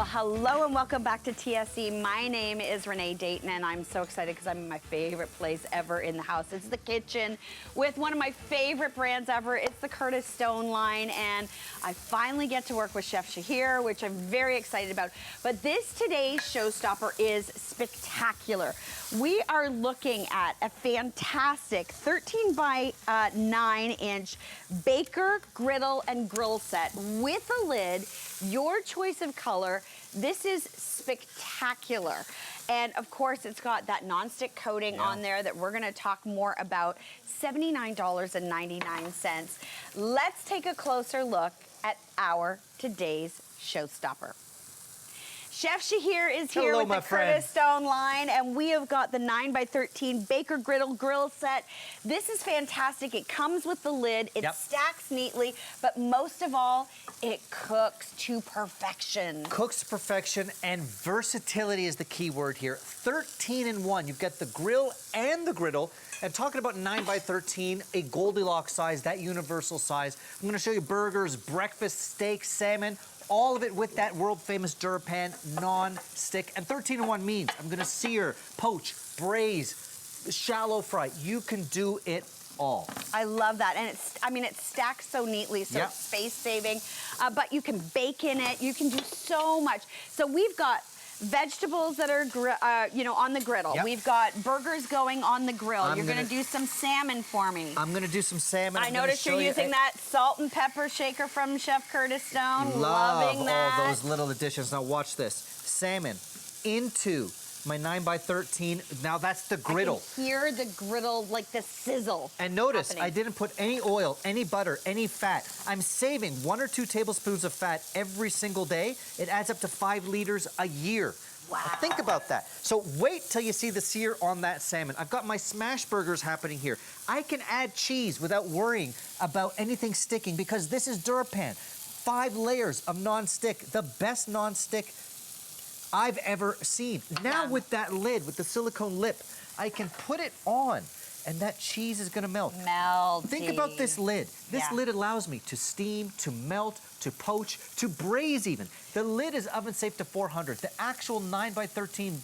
Well, hello and welcome back to TSE. My name is Renee Dayton, and I'm so excited because I'm in my favorite place ever in the house. It's the kitchen with one of my favorite brands ever. It's the Curtis Stone line, and I finally get to work with Chef Shahir, which I'm very excited about. But today's showstopper is spectacular. We are looking at a fantastic 13 by 9 inch Baker Griddle and Grill Set with a lid, your choice of color. This is spectacular. And of course, it's got that nonstick coating on there that we're gonna talk more about, $79.99. Let's take a closer look at today's showstopper. Chef Shahir is here with the Curtis Stone line, and we have got the 9 by 13 Baker Grill Set. This is fantastic. It comes with the lid. It stacks neatly, but most of all, it cooks to perfection. Cooks to perfection, and versatility is the key word here. 13 in 1. You've got the grill and the griddle. And talking about 9 by 13, a Goldilocks size, that universal size. I'm going to show you burgers, breakfast, steak, salmon, all of it with that world-famous Dura-Pan non-stick. And 13 in 1 means I'm going to sear, poach, braise, shallow fry. You can do it all. I love that. And it stacks so neatly, so it's space-saving. But you can bake in it. You can do so much. So we've got vegetables that are, on the griddle. We've got burgers going on the grill. You're gonna do some salmon for me. I'm gonna do some salmon. I noticed you're using that salt and pepper shaker from Chef Curtis Stone. Loving that. All those little additions. Now watch this. Salmon into my 9 by 13. Now that's the griddle. I can hear the griddle, like the sizzle. And notice, I didn't put any oil, any butter, any fat. I'm saving 1 or 2 tablespoons of fat every single day. It adds up to 5 liters a year. Wow. Think about that. So wait till you see the sear on that salmon. I've got my smash burgers happening here. I can add cheese without worrying about anything sticking because this is Dura-Pan. 5 layers of non-stick, the best non-stick I've ever seen. Now with that lid, with the silicone lip, I can put it on and that cheese is gonna melt. Melty. Think about this lid. This lid allows me to steam, to melt, to poach, to braise even. The lid is oven safe to 400. The actual 9 by 13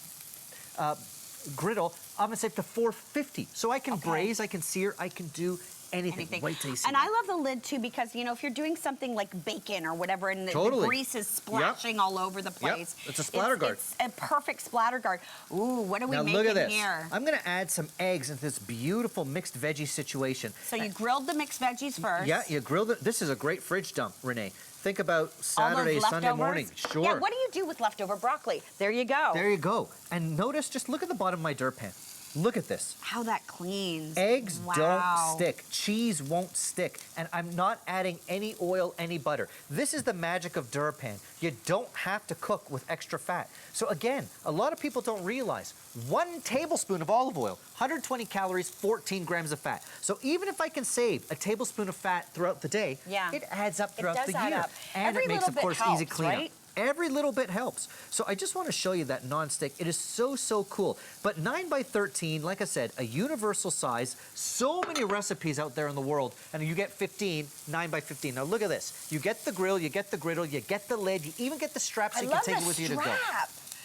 griddle, oven safe to 450. So I can braise, I can sear, I can do anything. Wait till you see And I love the lid too because, if you're doing something like bacon or whatever and the grease is splashing all over the place. It's a splatter guard. It's a perfect splatter guard. Ooh, what are we making look at this. here? I'm gonna add some eggs into this beautiful mixed veggie situation. So you grilled the mixed veggies first. Yeah, you grilled it. This is a great fridge dump, Renee. Think about Saturday, Sunday morning. Sure. Yeah, what do you do with leftover broccoli? There you go. There you go. And notice, just look at the bottom of my Dura-Pan. Look at this. How that cleans. Eggs don't stick. Cheese won't stick. And I'm not adding any oil, any butter. This is the magic of Dura-Pan. You don't have to cook with extra fat. So again, a lot of people don't realize 1 tablespoon of olive oil, 120 calories, 14 grams of fat. So even if I can save a tablespoon of fat throughout the day, it adds up throughout the year. And it makes, of course, easy cleanup. Right? Every little bit helps. So I just want to show you that non-stick. It is so, so cool. But 9 by 13, like I said, a universal size. So many recipes out there in the world. And you get 15, 9 by 15. Now look at this. You get the grill, you get the griddle, you get the lid, you even get the strap so you can take it with you to go. How cool is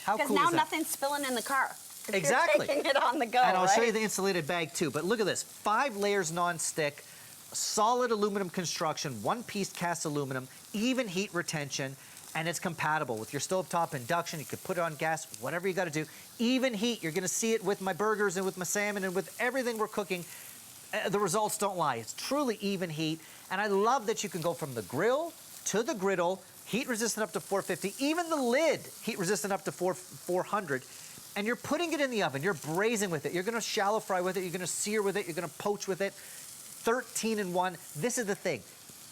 that? Because now nothing's spilling in the car. Exactly. You're taking it on the go, And I'll show you the insulated bag too. But look at this. 5 layers non-stick, solid aluminum construction, 1-piece cast aluminum, even heat retention. And it's compatible with your stovetop, induction. You could put it on gas, whatever you got to do. Even heat, you're going to see it with my burgers and with my salmon and with everything we're cooking. The results don't lie. It's truly even heat. And I love that you can go from the grill to the griddle, heat resistant up to 450, even the lid, heat resistant up to 400. And you're putting it in the oven. You're braising with it. You're going to shallow fry with it. You're going to sear with it. You're going to poach with it. 13 in 1. This is the thing.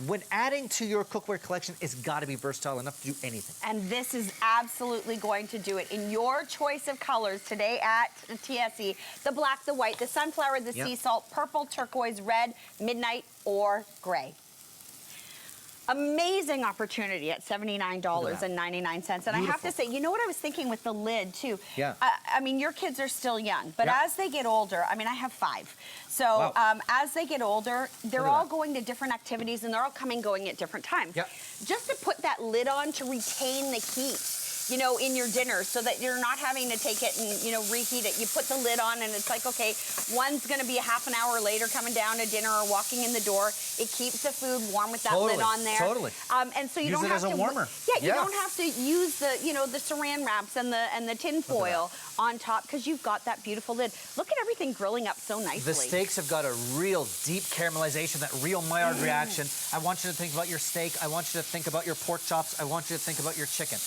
When adding to your cookware collection, it's got to be versatile enough to do anything. And this is absolutely going to do it in your choice of colors today at TSE. The black, the white, the sunflower, the sea salt, purple, turquoise, red, midnight, or gray. Amazing opportunity at $79.99. And I have to say, you know what I was thinking with the lid too? Yeah. I mean, your kids are still young, but as they get older, I mean, I have 5. So as they get older, they're all going to different activities and they're all going at different times. Just to put that lid on to retain the heat. you know, in your dinner so that you're not having to take it and, you know, reheat it. You put the lid on and it's like, okay, one's gonna be a half an hour later coming down to dinner or walking in the door. It keeps the food warm with that lid on there. Totally. And so you Use don't it have as a to warmer. you don't have to use the, you know, the saran wraps and the tin foil on top because you've got that beautiful lid. Look at everything grilling up so nicely. The steaks have got a real deep caramelization, that real Maillard reaction. I want you to think about your steak. I want you to think about your pork chops. I want you to think about your chicken.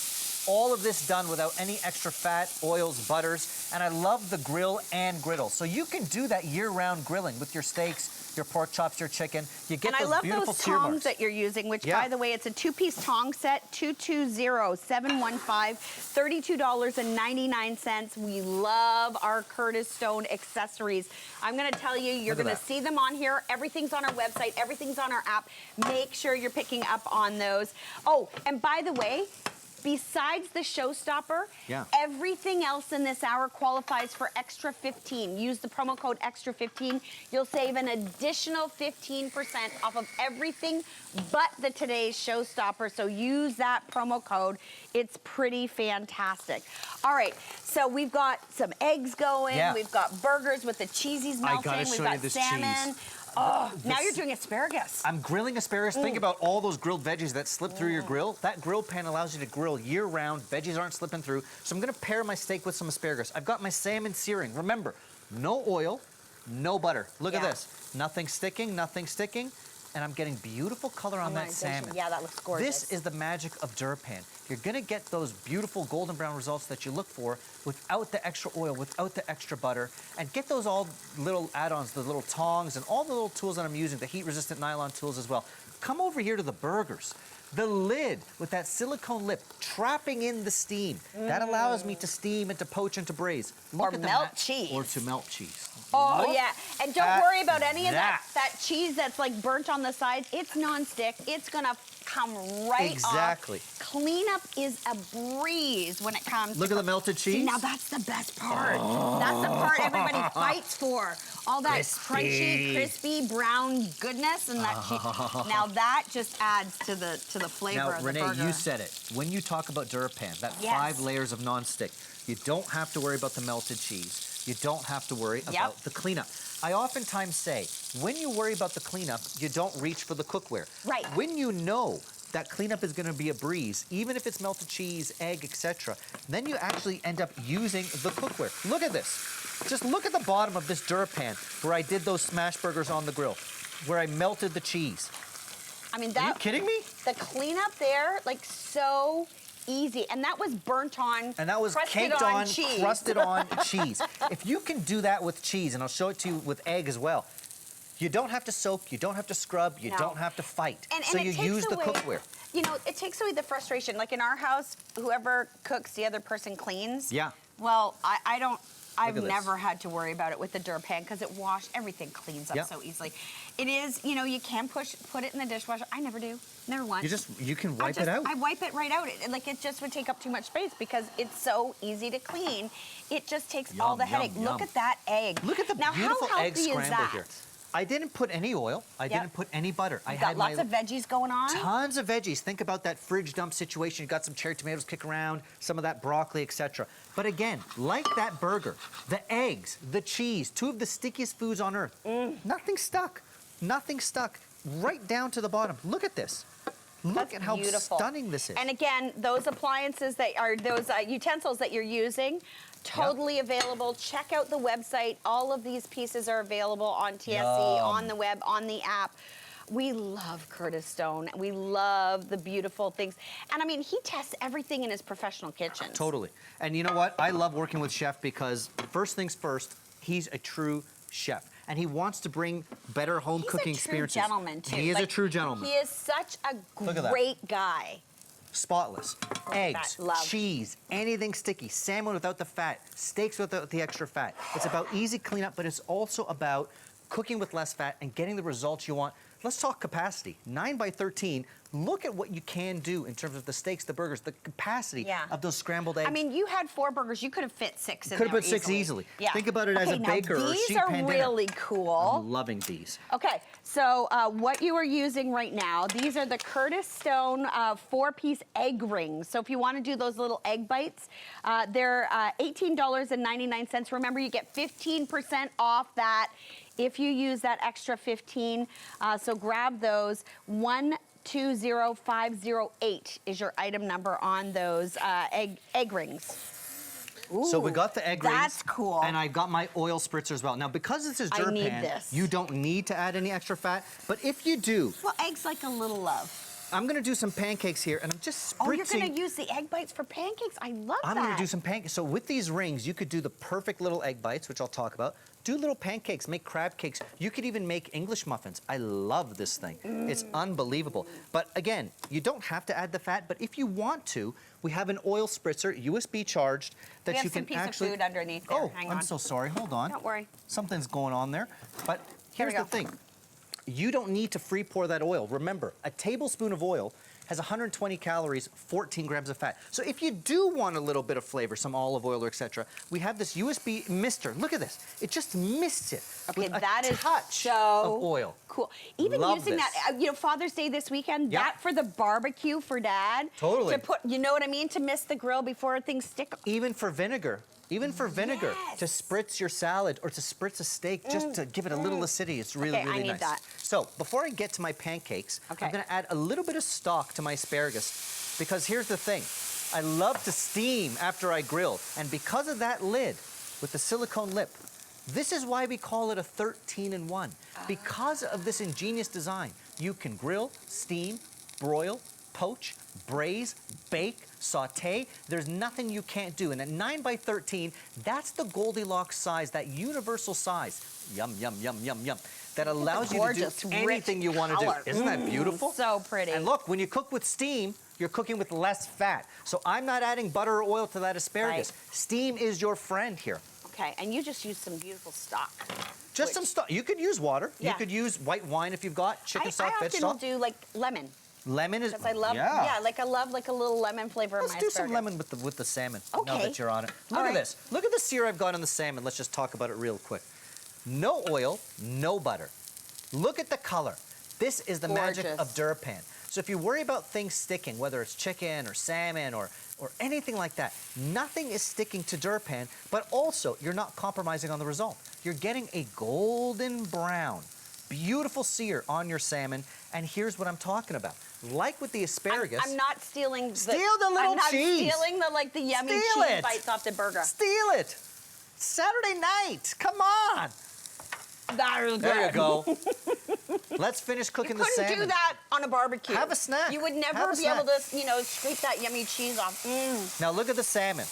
All of this done without any extra fat, oils, butters, and I love the grill and griddle. So you can do that year-round grilling with your steaks, your pork chops, your chicken. You get those beautiful those sear tongs marks. that you're using, which, by the way, it's a two-piece tong set, 220-715, $32.99. We love our Curtis Stone accessories. I'm going to tell you, you're going to see them on here. Everything's on our website. Everything's on our app. Make sure you're picking up on those. Oh, and by the way, besides the showstopper, everything else in this hour qualifies for extra 15. Use the promo code extra 15. You'll save an additional 15% off of everything but the today's showstopper. So use that promo code. It's pretty fantastic. All right, so we've got some eggs going. We've got burgers with the cheesies melting. We've got salmon. Oh, now you're doing asparagus. I'm grilling asparagus. Think about all those grilled veggies that slip through your grill. That grill pan allows you to grill year-round. Veggies aren't slipping through. So I'm going to pair my steak with some asparagus. I've got my salmon searing. Remember, no oil, no butter. Look at this. Nothing sticking, nothing sticking. And I'm getting beautiful color on that salmon. Yeah, that looks gorgeous. This is the magic of Dura-Pan. You're going to get those beautiful golden brown results that you look for without the extra oil, without the extra butter, and get those all little add-ons, the little tongs, and all the little tools that I'm using, the heat-resistant nylon tools as well. Come over here to the burgers. The lid with that silicone lip trapping in the steam. That allows me to steam and to poach and to braise. Or melt cheese. Or to melt cheese. Oh, yeah. And don't worry about any of that cheese that's like burnt on the sides. It's nonstick. It's going to come right off. Cleanup is a breeze when it comes Look at the melted cheese. See, now that's the best part. That's the part everybody fights for. All that crunchy, crispy, brown goodness and that cheese. Now that just adds to the flavor of the burger. Now, Renee, you said it. When you talk about Dura-Pan, that 5 layers of nonstick, you don't have to worry about the melted cheese. You don't have to worry about the cleanup. I oftentimes say, when you worry about the cleanup, you don't reach for the cookware. Right. When you know that cleanup is going to be a breeze, even if it's melted cheese, egg, etc., then you actually end up using the cookware. Look at this. Just look at the bottom of this Dura-Pan where I did those smash burgers on the grill, where I melted the cheese. I mean, Are you kidding me? The cleanup there, like so easy. And that was burnt on, and that was caked on, crusted on cheese. If you can do that with cheese, and I'll show it to you with egg as well, you don't have to soak, you don't have to scrub, you don't have to fight. So you use the cookware. You know, it takes away the frustration. Like in our house, whoever cooks, the other person cleans. Yeah. Well, I've never had to worry about it with the Dura-Pan because everything cleans up so easily. It is, you know, you can put it in the dishwasher. I never do, never once. You can wipe it out. I wipe it right out. It just would take up too much space because it's so easy to clean. It just takes all the headache. Look at that egg. Look at the beautiful egg scramble here. I didn't put any oil. I didn't put any butter. I had lots of veggies going on. Tons of veggies. Think about that fridge dump situation. You got some cherry tomatoes kicking around, some of that broccoli, etc. But again, like that burger, the eggs, the cheese, 2 of the stickiest foods on earth. Nothing stuck. Nothing stuck. Right down to the bottom. Look at this. Look at how stunning this is. And again, those appliances that are those utensils that you're using, totally available. Check out the website. All of these pieces are available on TSC, on the web, on the app. We love Curtis Stone. We love the beautiful things. And I mean, he tests everything in his professional kitchen. Totally. And you know what? I love working with Chef because first things first, he's a true chef. And he wants to bring better home cooking experiences. He's a true gentleman, too. He is a true gentleman. He is such a great guy. Spotless. Eggs, cheese, anything sticky, salmon without the fat, steaks without the extra fat. It's about easy cleanup, but it's also about cooking with less fat and getting the results you want. Let's talk capacity. 9 by 13, look at what you can do in terms of the steaks, the burgers, the capacity Yeah. of those scrambled eggs. I mean, you had 4 burgers. You could have fit 6 in there. Could have put 6 easily. Yeah. Think about it as a baker or a sheet pan dinner. These are really cool. I'm loving these. Okay, so what you are using right now, these are the Curtis Stone 4-piece egg rings. So if you want to do those little egg bites, they're $18.99. Remember, you get 15% off that if you use that extra 15. So grab those. 120508 is your item number on those egg rings. Ooh, so we got the egg rings. That's cool. And I got my oil spritzer as well. Now, because this is Dura-Pan, you don't need to add any extra fat. But if you do... Well, eggs like a little love. I'm going to do some pancakes here, and I'm just spritzing... Oh, you're going to use the egg bites for pancakes? I love that. I'm going to do some pancakes. So with these rings, you could do the perfect little egg bites, which I'll talk about. Do little pancakes, make crab cakes. You could even make English muffins. I love this thing. It's unbelievable. But again, you don't have to add the fat, but if you want to, we have an oil spritzer, USB charged, that you can actually... We have some piece of food underneath there. Oh, Hang on. I'm so sorry. Hold on. Don't worry. Something's going on there. But Here we here's the thing. You don't need to free pour that oil. Remember, a tablespoon of oil has 120 calories, 14 grams of fat. So if you do want a little bit of flavor, some olive oil or etc., we have this USB mister. Look at this. It just mists it. Okay, with that a is touch so of oil. cool. Even Love using this. that, you know, Father's Day this weekend, Yep. that for the barbecue for Dad. Totally. To put, you know what I mean? To mist the grill before things stick. Even for vinegar. Even for vinegar, Yes. to spritz your salad or to spritz a steak, just to give it a little acidity. It's really, Okay, I really need nice. that. So before I get to my pancakes, Okay. I'm going to add a little bit of stock to my asparagus because here's the thing. I love to steam after I grill, and because of that lid with the silicone lip, this is why we call it a 13-in-1. Because of this ingenious design, you can grill, steam, broil, poach, braise, bake, saute. There's nothing you can't do. And at 9 by 13, that's the Goldilocks size, that universal size. Yum, yum, yum, yum, yum. That allows you to Gorgeous, do rich anything you want to do. color. Isn't that beautiful? So pretty. And look, when you cook with steam, you're cooking with less fat. So I'm not adding butter or oil to that asparagus. Right. Steam is your friend here. Okay, and you just used some beautiful stock. Just some stock. You could use water. Yeah. You could use white wine if you've got chicken stock, I veg often stock. will do like lemon. Lemon is... Because I love, yeah. like I love like a little lemon flavor in Let's my do asparagus. some lemon with the salmon. Now Okay. that you're on it. Look All at right. this. Look at the sear I've got on the salmon. Let's just talk about it real quick. No oil, no butter. Look at the color. This is the magic Gorgeous. of Dura-Pan. So if you worry about things sticking, whether it's chicken or salmon or anything like that, nothing is sticking to Dura-Pan, but also you're not compromising on the result. You're getting a golden brown, beautiful sear on your salmon, and here's what I'm talking about. Like with the asparagus... I'm not stealing the... Steal the little I'm not cheese. stealing the, like, the yummy Steal cheese it. bites off the burger. Steal it! Saturday night! Come on! That is There you good. go. Let's finish You cooking the couldn't salmon. do that on a barbecue. Have a snack. You would Have never a be able snack. to, you know, scrape that yummy cheese off. Mm. Now look at the salmon.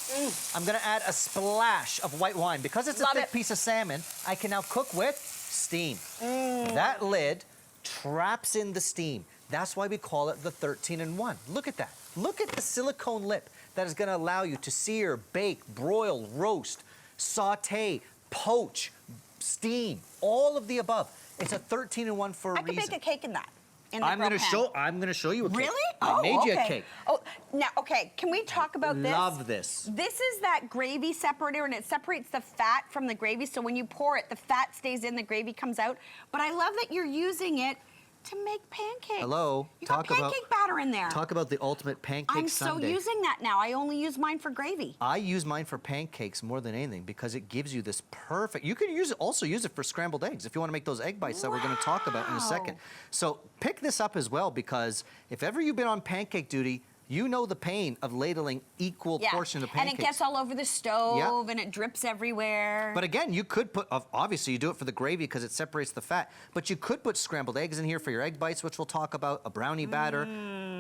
I'm gonna add a splash of white wine. Because it's Love a thick it. piece of salmon, I can now cook with steam. That lid traps in the steam. That's why we call it the 13-in-1. Look at that. Look at the silicone lip that is gonna allow you to sear, bake, broil, roast, saute, poach, steam, all of the above. It's a 13-in-1 for a I could reason. bake a cake in that. In the I'm grill gonna pan. show you a cake. Really? I made you a okay. cake. Oh, now, okay, can we talk about this? Love this. This is that gravy separator, and it separates the fat from the gravy, so when you pour it, the fat stays in, the gravy comes out. But I love that you're using it to make pancakes. Hello. You got pancake batter in there. Talk about the ultimate pancake I'm sundae. so using that now. I only use mine for gravy. I use mine for pancakes more than anything because it gives you this perfect... You can also use it for scrambled eggs if you want to make those egg bites that we're going to talk about in a second. Wow. So pick this up as well because if ever you've been on pancake duty, you know the pain of ladling equal portion of pancakes. And it gets all over the stove, and it drips everywhere. But again, you could put, obviously you do it for the gravy because it separates the fat, but you could put scrambled eggs in here for your egg bites, which we'll talk about, a brownie batter.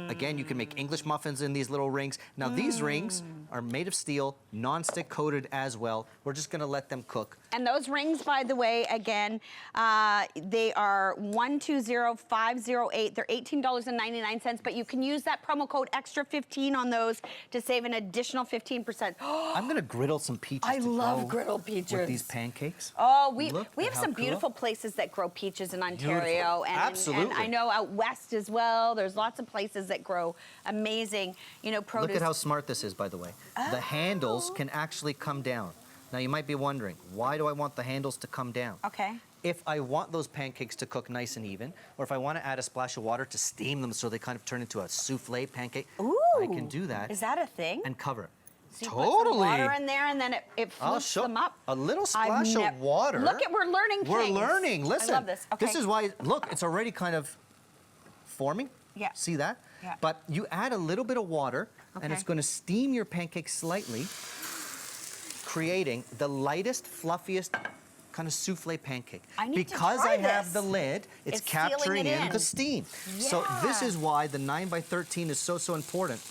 Again, you can make English muffins in these little rings. Now these rings are made of steel, non-stick coated as well. We're just gonna let them cook. And those rings, by the way, again, they are 120508. They're $18.99, but you can use that promo code extra15 on those to save an additional 15%. I'm gonna griddle some peaches. I to love go griddled peaches. with these pancakes. Oh, Look we at have how some cool. beautiful places that grow peaches in Ontario. Beautiful. And, Absolutely. and I know out west as well. There's lots of places that grow amazing, produce. Look at how smart this is, by the way. The handles can actually come down. Now, you might be wondering, why do I want the handles to come down? Okay. If I want those pancakes to cook nice and even, or if I want to add a splash of water to steam them so they kind of turn into a souffle pancake, Ooh. I can do that. Is that a thing? And cover it. So you put some Totally. water in there and then it I'll floats show them up. a little splash of water. Look at, we're learning things. We're learning. Listen. I love this. Okay. This is why, look, it's already kind of forming. Yeah. See that? Yeah. But you add a little bit of water, and Okay. it's going to steam your pancakes slightly, creating the lightest, fluffiest kind of souffle pancake. I need to because try I have this. the lid, it's It's sealing capturing it in in. the steam. So this Yeah. is why the 9x13 is so important.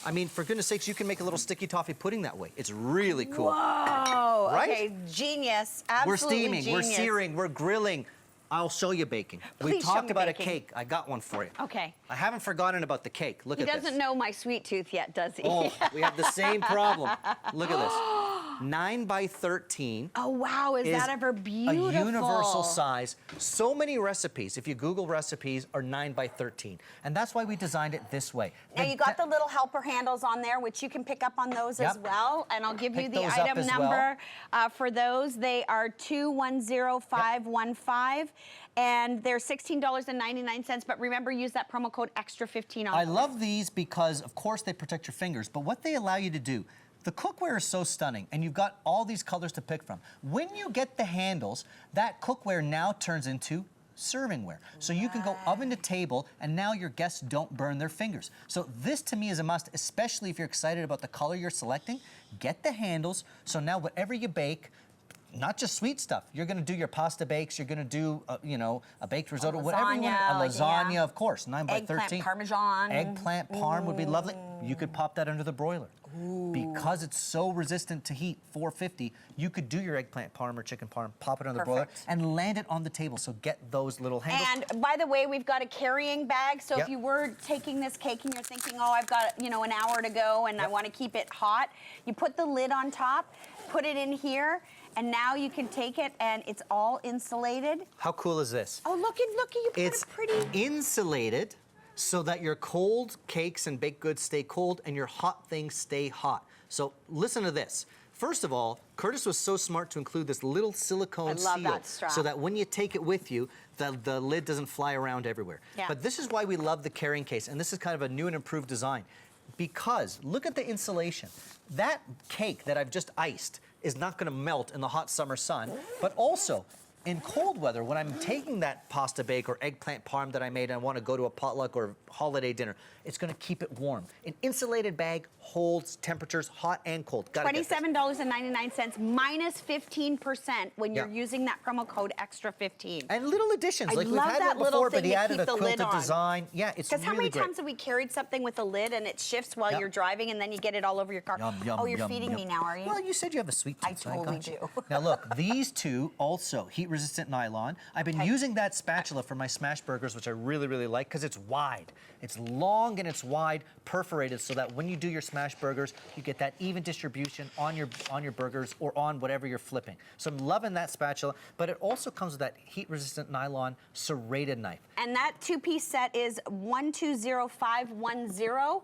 I mean, for goodness sakes, you can make a little sticky toffee pudding that way. It's really cool. Whoa. Right? Okay, genius. Absolutely We're steaming, genius. we're searing, we're grilling. I'll show you baking. We Please show talked me about baking. a cake. I got one for you. Okay. I haven't forgotten about the cake. Look He at this. doesn't know my sweet tooth yet, does he? Oh, we have the same problem. Look at this. 9x13. Oh, wow, is that ever beautiful? A universal size. So many recipes, if you Google recipes, are 9x13. And that's why we designed it this way. Now, you got the little helper handles on there, which you can pick up on those as Yep. well. And I'll give you Pick the those up item as number for those. They are 210515. And they're $16.99. But remember, use that promo code extra15 on I those. love these because, of course, they protect your fingers, but what they allow you to do, the cookware is so stunning, and you've got all these colors to pick from. When you get the handles, that cookware now turns into servingware. So you can go oven to table, and now your guests don't burn their fingers. So this, to me, is a must, especially if you're excited about the color you're selecting. Get the handles, so now whatever you bake, not just sweet stuff. You're going to do your pasta bakes. You're going to do, a baked risotto, whatever you want. A lasagna, like, lasagna, yeah. of course. 9x13. Eggplant Parmesan. Eggplant parm would be lovely. You could pop that under the broiler. Because it's so resistant to heat, 450, you could do your eggplant parm or chicken parm, pop it under the broiler, Perfect. and land it on the table. So get those little handles. And by the way, we've got a carrying bag. So Yep. if you were taking this cake and you're thinking, oh, I've got, an hour to go and I Yep. want to keep it hot, you put the lid on top, put it in here, and now you can take it and it's all insulated. How cool is this? Oh, looky, you put It's it pretty. insulated so that your cold cakes and baked goods stay cold and your hot things stay hot. So listen to this. First of all, Curtis was so smart to include this little silicone I love seal that strap. so that when you take it with you, the lid doesn't fly around everywhere. Yeah. But this is why we love the carrying case, and this is kind of a new and improved design. Because look at the insulation. That cake that I've just iced is not going to melt in the hot summer sun, but also in cold weather, when I'm taking that pasta bake or eggplant parm that I made and I want to go to a potluck or holiday dinner, it's going to keep it warm. An insulated bag holds temperatures hot and cold. Gotta get this. $27.99 minus 15% when you're Yeah. using that promo code extra15. And little additions, I like we've love had that one little before, but thing he to added keep a the lid quilted on. design. Yeah, it's Because how really many great. times have we carried something with a lid and it shifts while Yep. you're driving and then you get it all over your car? Yum, yum, Oh, you're yum, feeding yum. me now, are you? Well, you said you have a sweet tooth, I so totally got you. do. Now look, these two also heat-resistant nylon. I've been using that spatula for my smash burgers, which I really, really like because it's wide. It's long and it's wide, perforated, so that when you do your smash burgers, you get that even distribution on your burgers or on whatever you're flipping. So I'm loving that spatula, but it also comes with that heat-resistant nylon serrated knife. And that two-piece set is 120510,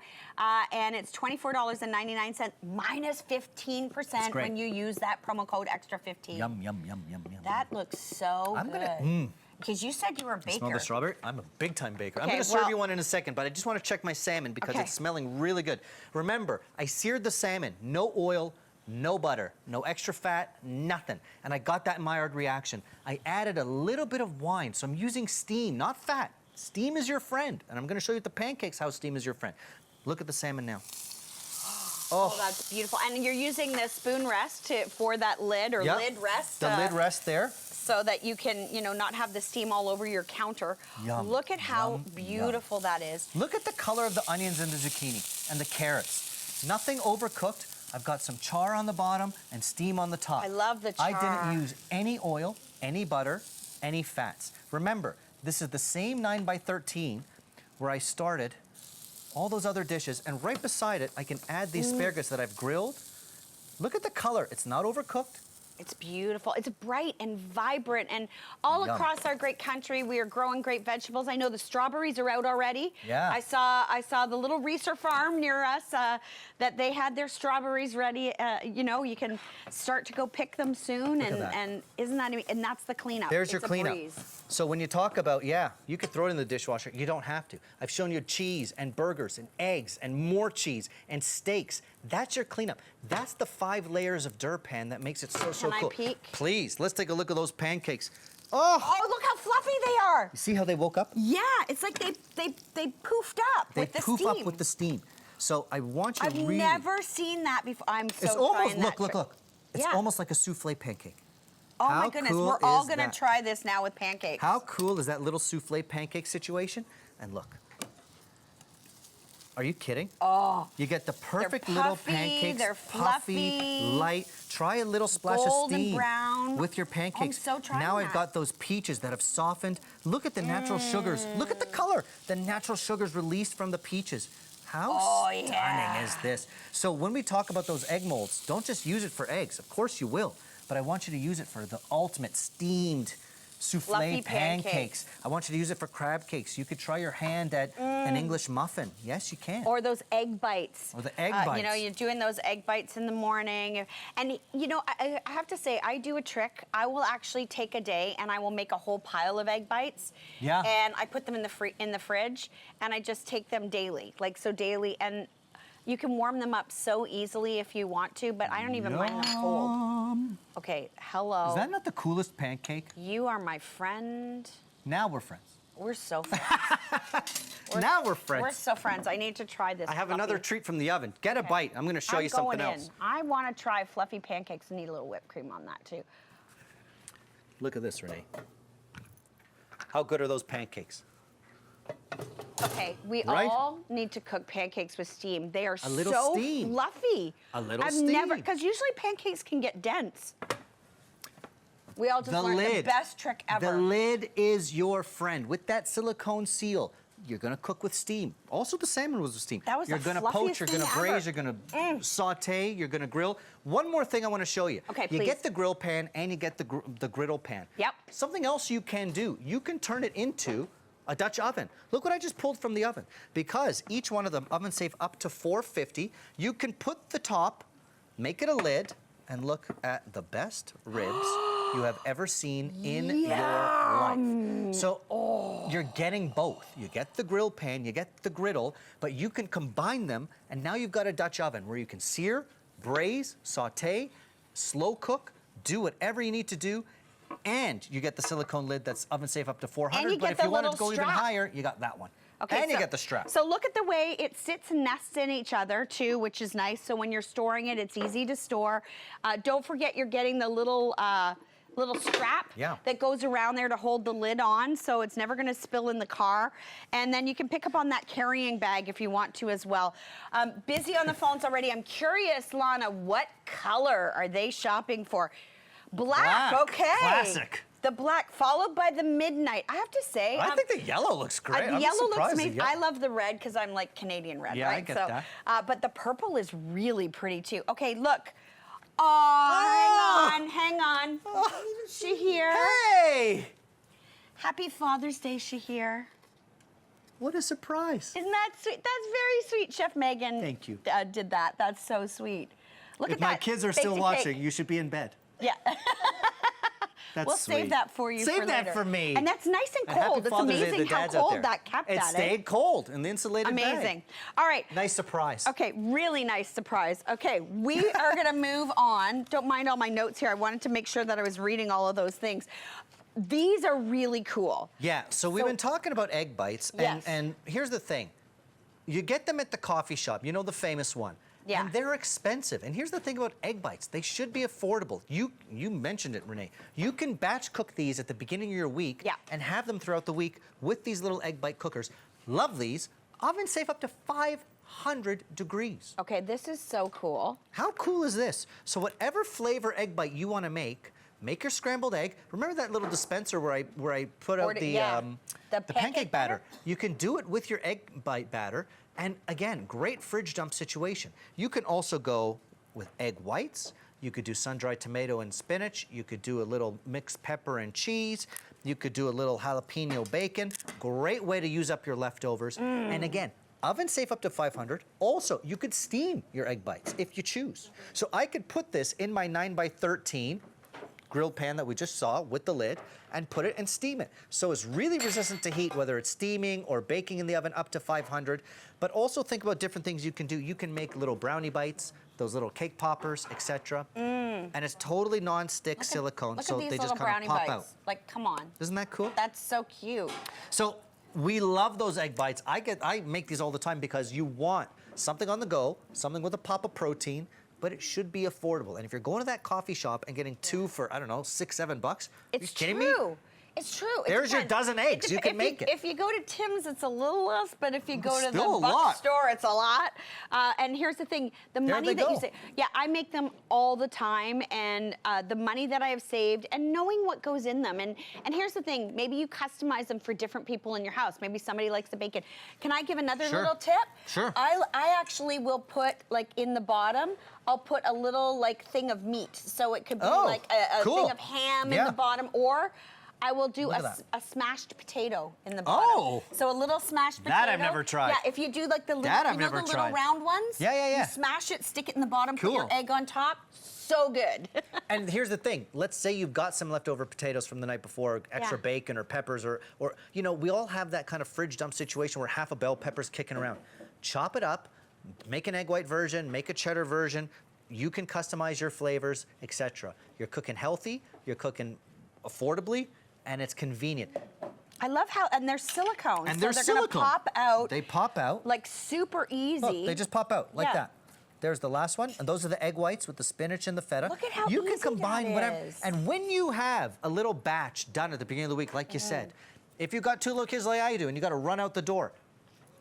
and it's $24.99 minus 15% great. when you use that promo code extra15. Yum, yum, yum, yum, yum. That looks so I'm good. gonna- Because you said you were a baker. Smell the strawberry? I'm a big time baker. I'm Okay, going to serve well- you one in a second, but I just want to check my salmon because Okay. it's smelling really good. Remember, I seared the salmon, no oil, no butter, no extra fat, nothing. And I got that Maillard reaction. I added a little bit of wine, so I'm using steam, not fat. Steam is your friend. And I'm going to show you at the pancakes how steam is your friend. Look at the salmon now. Oh, that's beautiful. And you're using the spoon rest for that lid or Yep. lid rest. The lid rest there. So that you can, not have the steam all over your counter. Yum, Look at how yum, beautiful that is. Look at the color of the onions and the zucchini and the carrots. Nothing overcooked, I've got some char on the bottom and steam on the top. I love the char. I didn't use any oil, any butter, any fats. Remember, this is the same 9x13 where I started all those other dishes, and right beside it, I can add the asparagus that I've grilled. Look at the color. It's not overcooked. It's beautiful. It's bright and vibrant, and all Yum. across our great country, we are growing great vegetables. I know the strawberries are out already. Yeah. I saw the little Reeser farm near us that they had their strawberries ready. You know, you can start to go pick them soon, Look at that. and isn't that amazing? And that's the cleanup. There's your It's a cleanup. breeze. So when you talk about, yeah, you could throw it in the dishwasher. You don't have to. I've shown you cheese and burgers and eggs and more cheese and steaks. That's your cleanup. That's the 5 layers of Dura-Pan that makes it so Can I cool. peek? Please, let's take a look at those pancakes. Oh, Oh, look how fluffy they are. you see how they woke up? Yeah, it's like they poofed up They with the poof steam. up with the steam. So I want you I've to really... never seen that before. I'm so It's almost, trying that look. trick. It's Yeah. almost like a souffle pancake. Oh my How goodness, cool we're all is gonna that? try this now with pancakes. How cool is that little souffle pancake situation? And look. Are you kidding? Oh, You get the perfect puffy, little pancakes, they're puffy, fluffy, light. Try a little splash golden of steam brown. with your pancakes. so trying now I've that. got those peaches that have softened. Look at the natural sugars. Look at the color. The natural sugars released from the peaches. How stunning yeah. is this? So when we talk about those egg molds, don't just use it for eggs. Of course you will, but I want you to use it for the ultimate steamed souffle Fluffy pancakes. I want you to use it for crab cakes. You could try your hand at an English muffin. Yes, you can. Or those egg bites. Or the egg You bites. know, you're doing those egg bites in the morning. And, you know, I have to say, I do a trick. I will actually take a day and I will make a whole pile of egg bites. Yeah. And I put them in the fridge, and I just take them daily. Like, so daily. And you can warm them up so easily if you want to, but I don't even mind them cold. Yum. Okay, hello. Is that not the coolest pancake? You are my friend. Now we're friends. We're so friends. Now we're friends. We're so friends. I need to try this. I have fluffy. another treat from the oven. Get a bite. I'm going to show you something going else. in. I want to try fluffy pancakes and need a little whipped cream on that too. Look at this, Renee. How good are those pancakes? Okay, we Right? all need to cook pancakes with steam. They are A little so steam. fluffy. A little I've steam. never, because usually pancakes can get dense. We all just The learned the lid. best trick ever. The lid is your friend. With that silicone seal, you're going to cook with steam. Also, the salmon was with steam. That was You're the going to poach, fluffiest you're going to thing braise, ever. you're going to saute, you're going to grill. One more thing I want to show you. Okay, You please. get the grill pan and you get the griddle pan. Yep. Something else you can do, you can turn it into a Dutch oven. Look what I just pulled from the oven. Because each one of them oven safe up to 450, you can put the top, make it a lid, and look at the best ribs you have ever seen in your life. So you're getting both. You get the grill pan, you get the griddle, but you can combine them, and now you've got a Dutch oven where you can sear, braise, saute, slow cook, do whatever you need to do, and you get the silicone lid that's oven safe up to 400. And you but get if the you wanted to little go even strap. higher, you got that one. Okay, and you so- get the strap. So look at the way it sits and nests in each other too, which is nice. So when you're storing it, it's easy to store. Don't forget you're getting the little strap Yeah. that goes around there to hold the lid on, so it's never going to spill in the car. And then you can pick up on that carrying bag if you want to as well. Busy on the phones already. I'm curious, Lana, what color are they shopping for? Black. Okay. Classic. The black, followed by the midnight. I have to say, I think the yellow looks great. the I'm yellow looks surprised the amazing. yellow- I love the red because I'm like Canadian red, Yeah, I right? get so, that. but the purple is really pretty too. Okay, look. Oh, hang on. Shahir. Hey! Happy Father's Day, Shahir. What a surprise. Isn't that sweet? That's very sweet. Chef Megan Thank you. Did that. That's so sweet. Look If at that. my kids are Baked still a watching, cake. you should be in bed. Yeah. That's We'll sweet. save that for you Save for that later. for me. And that's nice and And happy cold. It's Father's Day to amazing the how dads out cold there. that kept It that. stayed cold in the insulated bag. Amazing. All right. Nice surprise. Okay, really nice surprise. Okay, we are gonna move on. Don't mind all my notes here. I wanted to make sure that I was reading all of those things. These are really cool. Yeah, so we've been talking about egg bites, Yes. and here's the thing. You get them at the coffee shop, you know, the famous one. Yeah. And they're expensive. And here's the thing about egg bites. They should be affordable. You mentioned it, Renee. You can batch cook these at the beginning of your week and have them throughout the week with these little egg bite cookers. Love these. Oven safe up to 500 500 degrees. Okay, this is so cool. How cool is this? So whatever flavor egg bite you want to make your scrambled egg. Remember that little dispenser where I put out the pancake batter? You can do it with your egg bite batter. And again, great fridge dump situation. You can also go with egg whites. You could do sun-dried tomato and spinach. You could do a little mixed pepper and cheese. You could do a little jalapeno bacon. Great way to use up your leftovers. And again, oven safe up to 500. Also, you could steam your egg bites if you choose. So I could put this in my 9x13 grill pan that we just saw with the lid and put it and steam it. So it's really resistant to heat, whether it's steaming or baking in the oven up to 500. But also think about different things you can do. You can make little brownie bites, those little cake poppers, etc. And it's totally non-stick silicone, so they just kind of pop out. Like, come on. Isn't that cool? That's so cute. So we love those egg bites. I make these all the time because you want something on the go, something with a pop of protein, but it should be affordable. And if you're going to that coffee shop and getting 2 for, I don't know, $6, $7, it's are you kidding me? It's true. There's your dozen eggs. You can make it. If you go to Tim's, it's a little less, but if you go to the still a Buck lot. store, it's a lot. And here's the thing: the money that you save. Yeah, I make them all the time, and the money that I have saved, and knowing what goes in them. And here's the thing: maybe you customize them for different people in your house. Maybe somebody likes the bacon. Can I give another little tip? Sure. I actually will put, like, in the bottom, I'll put a little, like, thing of meat. So it could be like a thing of ham in the bottom, or I will do a smashed potato in the bottom. Oh! So a little smashed potato. That I've never tried. Yeah, if you do like the little, little round ones. Yeah. You smash it, stick it in the bottom, put your egg on top. So good. And here's the thing. Let's say you've got some leftover potatoes from the night before, extra bacon or peppers, or you know, we all have that kind of fridge dump situation where half a bell pepper's kicking around. Chop it up, make an egg white version, make a cheddar version. You can customize your flavors, etc. You're cooking healthy, you're cooking affordably, and it's convenient. I love how, and they're silicone. And so they're silicone. Gonna pop out. They pop out. Like super easy. Look, they just pop out like that. There's the last one, and those are the egg whites with the spinach and the feta. Look at how you easy can combine that whatever. is. And when you have a little batch done at the beginning of the week, like you said, if you've got 2 little kids like I do, and you got to run out the door,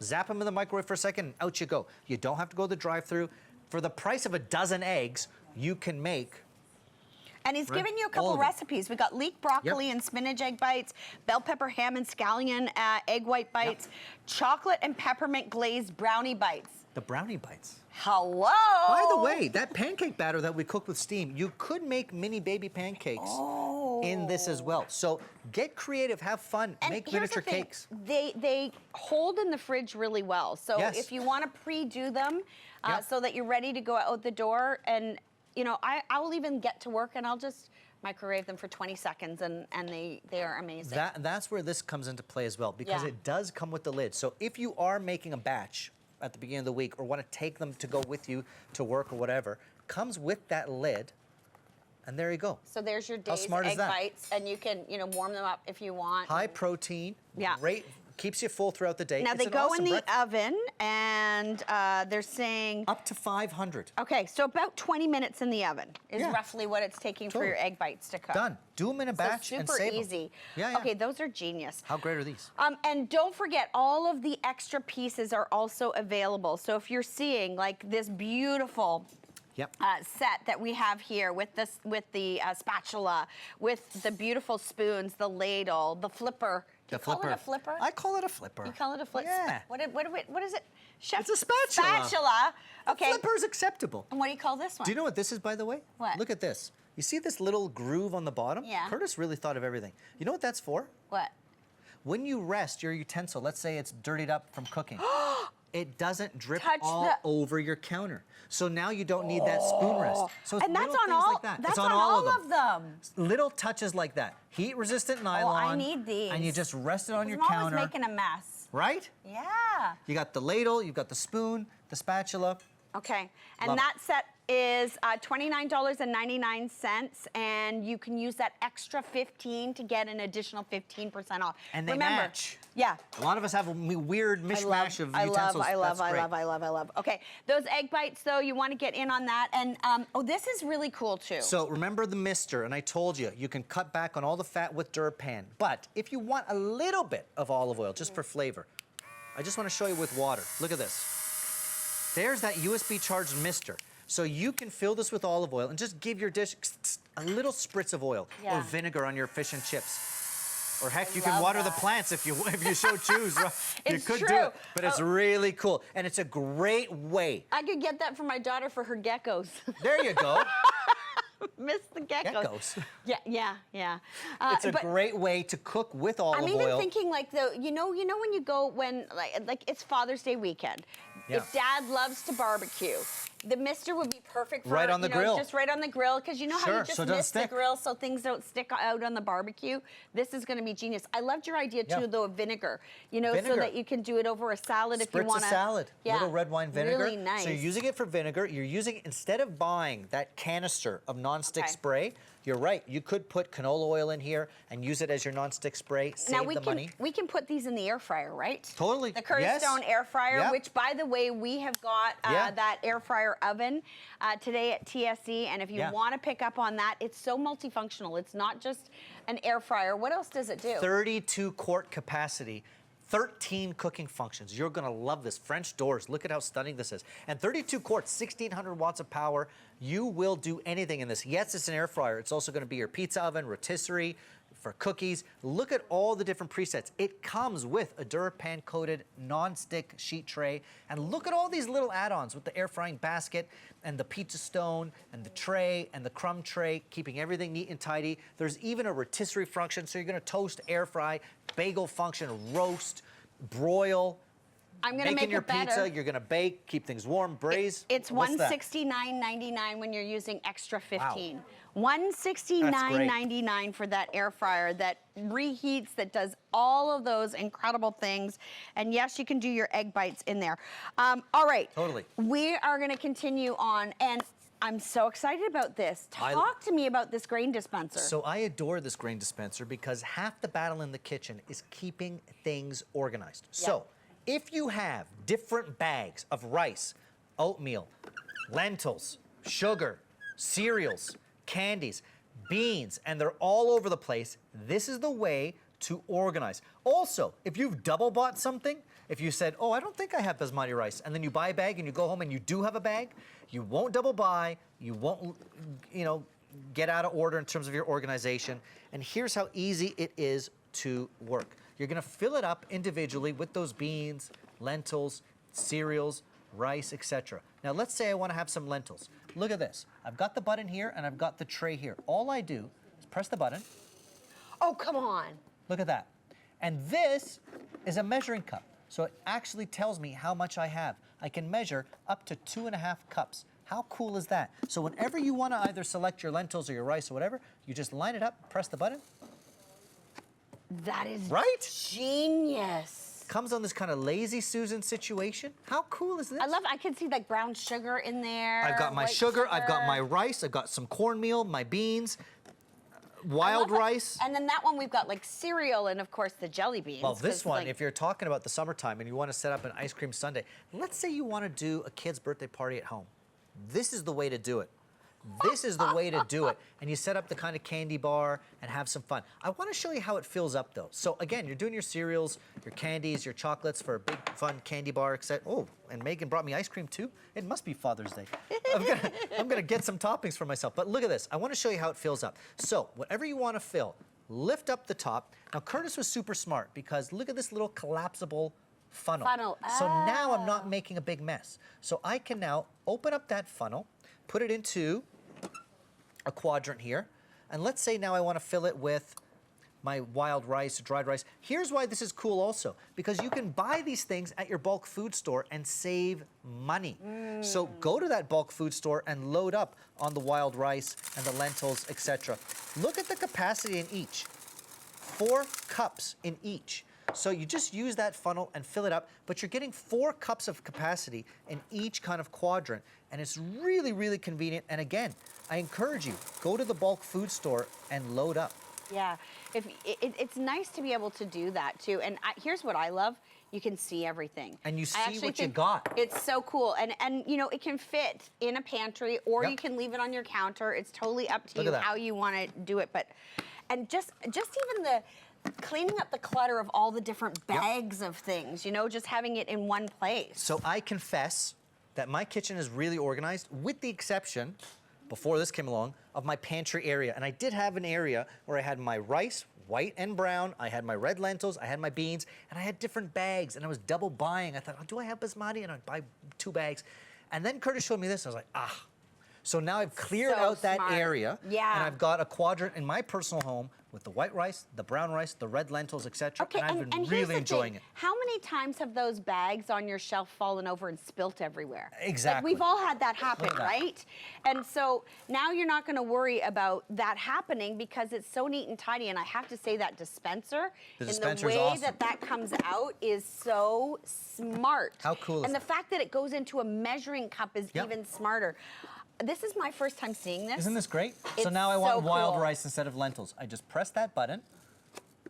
zap them in the microwave for a second, and out you go. You don't have to go to the drive-thru. For the price of a dozen eggs, you can make. And he's giving you a couple recipes. We got leek broccoli and spinach egg bites, bell pepper ham and scallion egg white bites, chocolate and peppermint glazed brownie bites. The brownie bites. Hello. By the way, that pancake batter that we cook with steam, you could make mini baby pancakes in this as well. So get creative, have fun, and make miniature cakes. They hold in the fridge really well. So if you want to pre-do them so that you're ready to go out the door, and you know, I will even get to work and I'll just microwave them for 20 seconds and they are amazing. That's where this comes into play as well, because it does come with the lid. So if you are making a batch at the beginning of the week or want to take them to go with you to work or whatever, comes with that lid, and there you go. So there's your day's egg bites, and you can, you know, warm them up if you want. High protein, great, keeps you full throughout the day. Now they go in the oven, and they're saying up to 500. Okay, so about 20 minutes in the oven is roughly what it's taking for your egg bites to cook. Done. Do them in a batch and save them. Super easy. Yeah. Okay, those are genius. How great are these? And don't forget, all of the extra pieces are also available. So if you're seeing like this beautiful set that we have here with the spatula, with the beautiful spoons, the ladle, the flipper. Do you call it a flipper? I call it a flipper. You call it a flipper? Yeah. What is it? Chef? It's a spatula. Spatula. Okay. A flipper is acceptable. And what do you call this one? Do you know what this is, by the way? What? Look at this. You see this little groove on the bottom? Yeah. Curtis really thought of everything. You know what that's for? What? When you rest your utensil, let's say it's dirtied up from cooking, it doesn't drip over your counter. So now you don't need that spoon rest. So it's and that's little on things all. like that. That's it's on all of them. Little touches like that. Heat-resistant nylon. Oh, I need these. And you just rest it on your I'm counter. always making a mess. Right? Yeah. You got the ladle, you've got the spoon, the spatula. Okay, and that set is $29.99, and you can use that extra 15 to get an additional 15% off. And they Remember, match. Yeah. A lot of us have a weird mishmash of utensils. I love. Okay, those egg bites, though, you want to get in on that. And, this is really cool, too. So remember the mister, and I told you, you can cut back on all the fat with Dura-Pan. But if you want a little bit of olive oil, just for flavor, I just want to show you with water. Look at this. There's that USB charged mister. So you can fill this with olive oil and just give your dish a little spritz of oil or vinegar on your fish and chips. Or heck, you can water the plants if you so choose. Right? You could do it, but it's really cool. And it's a great way. I could get that for my daughter for her geckos. There you go. Miss the geckos. Yeah. It's a great way to cook with olive oil. I'm even thinking like you know when you go when like it's Father's Day weekend. Yeah. If Dad loves to barbecue, the mister would be perfect for right on the grill. Just right on the grill, because you know how you just mist the grill so things don't stick out on the barbecue. This is going to be genius. I loved your idea too, though, of vinegar. You know, so that you can do it over a salad if you want to. Spritz a salad, little red wine vinegar. Really nice. So you're using it for vinegar. You're using, instead of buying that canister of nonstick spray, you're right. You could put canola oil in here and use it as your nonstick spray. Save the money. We can put these in the air fryer, right? Totally. The Curtis Stone air fryer, which, by the way, we have got that air fryer oven today at TSE. And if you want to pick up on that, it's so multifunctional. It's not just an air fryer. What else does it do? 32 quart capacity. 13 cooking functions. You're gonna love this. French doors, look at how stunning this is. And 32 quarts, 1,600 watts of power. You will do anything in this. Yes, it's an air fryer. It's also gonna be your pizza oven, rotisserie, for cookies. Look at all the different presets. It comes with a Dura-Pan coated non-stick sheet tray. And look at all these little add-ons with the air frying basket and the pizza stone and the tray and the crumb tray, keeping everything neat and tidy. There's even a rotisserie function, so you're gonna toast, air fry, bagel function, roast, broil. I'm gonna make your it better. pizza, you're gonna bake, keep things warm, braise. It's $169.99 when you're using extra 15. Wow. $169.99 for that air fryer that reheats, that does all of those incredible things. And yes, you can do your egg bites in there. All right. Totally. We are gonna continue on, and I'm so excited about this. Talk to me about this grain dispenser. So I adore this grain dispenser because half the battle in the kitchen is keeping things organized. So if you have different bags of rice, oatmeal, lentils, sugar, cereals, candies, beans, and they're all over the place, this is the way to organize. Also, if you've double bought something, if you said, oh, I don't think I have basmati rice, and then you buy a bag and you go home and you do have a bag, you won't double buy, you won't, get out of order in terms of your organization. And here's how easy it is to work. You're gonna fill it up individually with those beans, lentils, cereals, rice, etc. Now let's say I wanna have some lentils. Look at this. I've got the button here and I've got the tray here. All I do is press the button. Oh, come on. Look at that. And this is a measuring cup. So it actually tells me how much I have. I can measure up to 2.5 cups. How cool is that? So whenever you want to either select your lentils or your rice or whatever, you just line it up, press the button. That is genius. Comes on this kind of lazy Susan situation. How cool is this? I love it. I can see like brown sugar in there. I've got my sugar, I've got my rice, I've got some cornmeal, my beans, wild rice. And then that one we've got like cereal and of course the jelly beans. Well, this one, if you're talking about the summertime and you want to set up an ice cream sundae, let's say you want to do a kid's birthday party at home. This is the way to do it. This is the way to do it. And you set up the kind of candy bar and have some fun. I want to show you how it fills up though. So again, you're doing your cereals, your candies, your chocolates for a big fun candy bar, etc. Oh, and Megan brought me ice cream too. It must be Father's Day. I'm gonna get some toppings for myself. But look at this. I want to show you how it fills up. So whatever you want to fill, lift up the top. Now Curtis was super smart because look at this little collapsible funnel. So now I'm not making a big mess. So I can now open up that funnel, put it into a quadrant here, and let's say now I want to fill it with my wild rice, dried rice. Here's why this is cool also, because you can buy these things at your bulk food store and save money. So go to that bulk food store and load up on the wild rice and the lentils, etc. Look at the capacity in each. 4 cups in each. So you just use that funnel and fill it up, but you're getting 4 cups of capacity in each kind of quadrant, and it's really, really convenient. And again, I encourage you, go to the bulk food store and load up. Yeah, it's nice to be able to do that too. And here's what I love. You can see everything. And you see what you got. It's so cool. And you know, it can fit in a pantry or you can leave it on your counter. It's totally up to you how you want to do it. And just even the cleaning up the clutter of all the different bags of things, you know, just having it in one place. So I confess, that my kitchen is really organized, with the exception, before this came along, of my pantry area. And I did have an area where I had my rice, white and brown, I had my red lentils, I had my beans, and I had different bags, and I was double buying. I thought, oh, do I have basmati? And I'd buy 2 bags. And then Curtis showed me this, and I was like, ah. So now I've cleared out that area, and I've got a quadrant in my personal home with the white rice, the brown rice, the red lentils, etc. Okay, and I've been really enjoying it. How many times have those bags on your shelf fallen over and spilt everywhere? Exactly. Like, we've all had that happen, right? And so now you're not going to worry about that happening because it's so neat and tidy. And I have to say that dispenser, the way awesome. that comes out is so smart. How cool is And that? the fact that it goes into a measuring cup is even smarter. This is my first time seeing this. Isn't this great? It's so now I want wild cool. rice instead of lentils. I just press that button,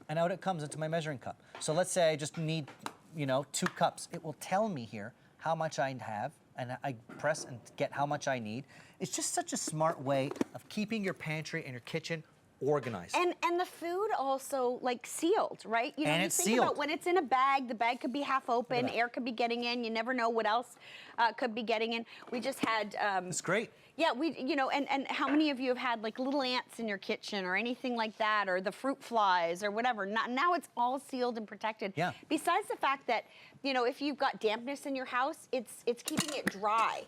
and out it comes into my measuring cup. So let's say I just need, 2 cups. It will tell me here how much I have, and I press and get how much I need. It's just such a smart way of keeping your pantry and your kitchen organized. And the food also like sealed, right? You know, And you it's think sealed. about when it's in a bag, the bag could be half open, air could be getting in, you never know what else could be getting in. We just had It's great. yeah, and how many of you have had like little ants in your kitchen or anything like that, or the fruit flies or whatever? Now it's all sealed and protected. Yeah. Besides the fact that, if you've got dampness in your house, it's keeping it dry.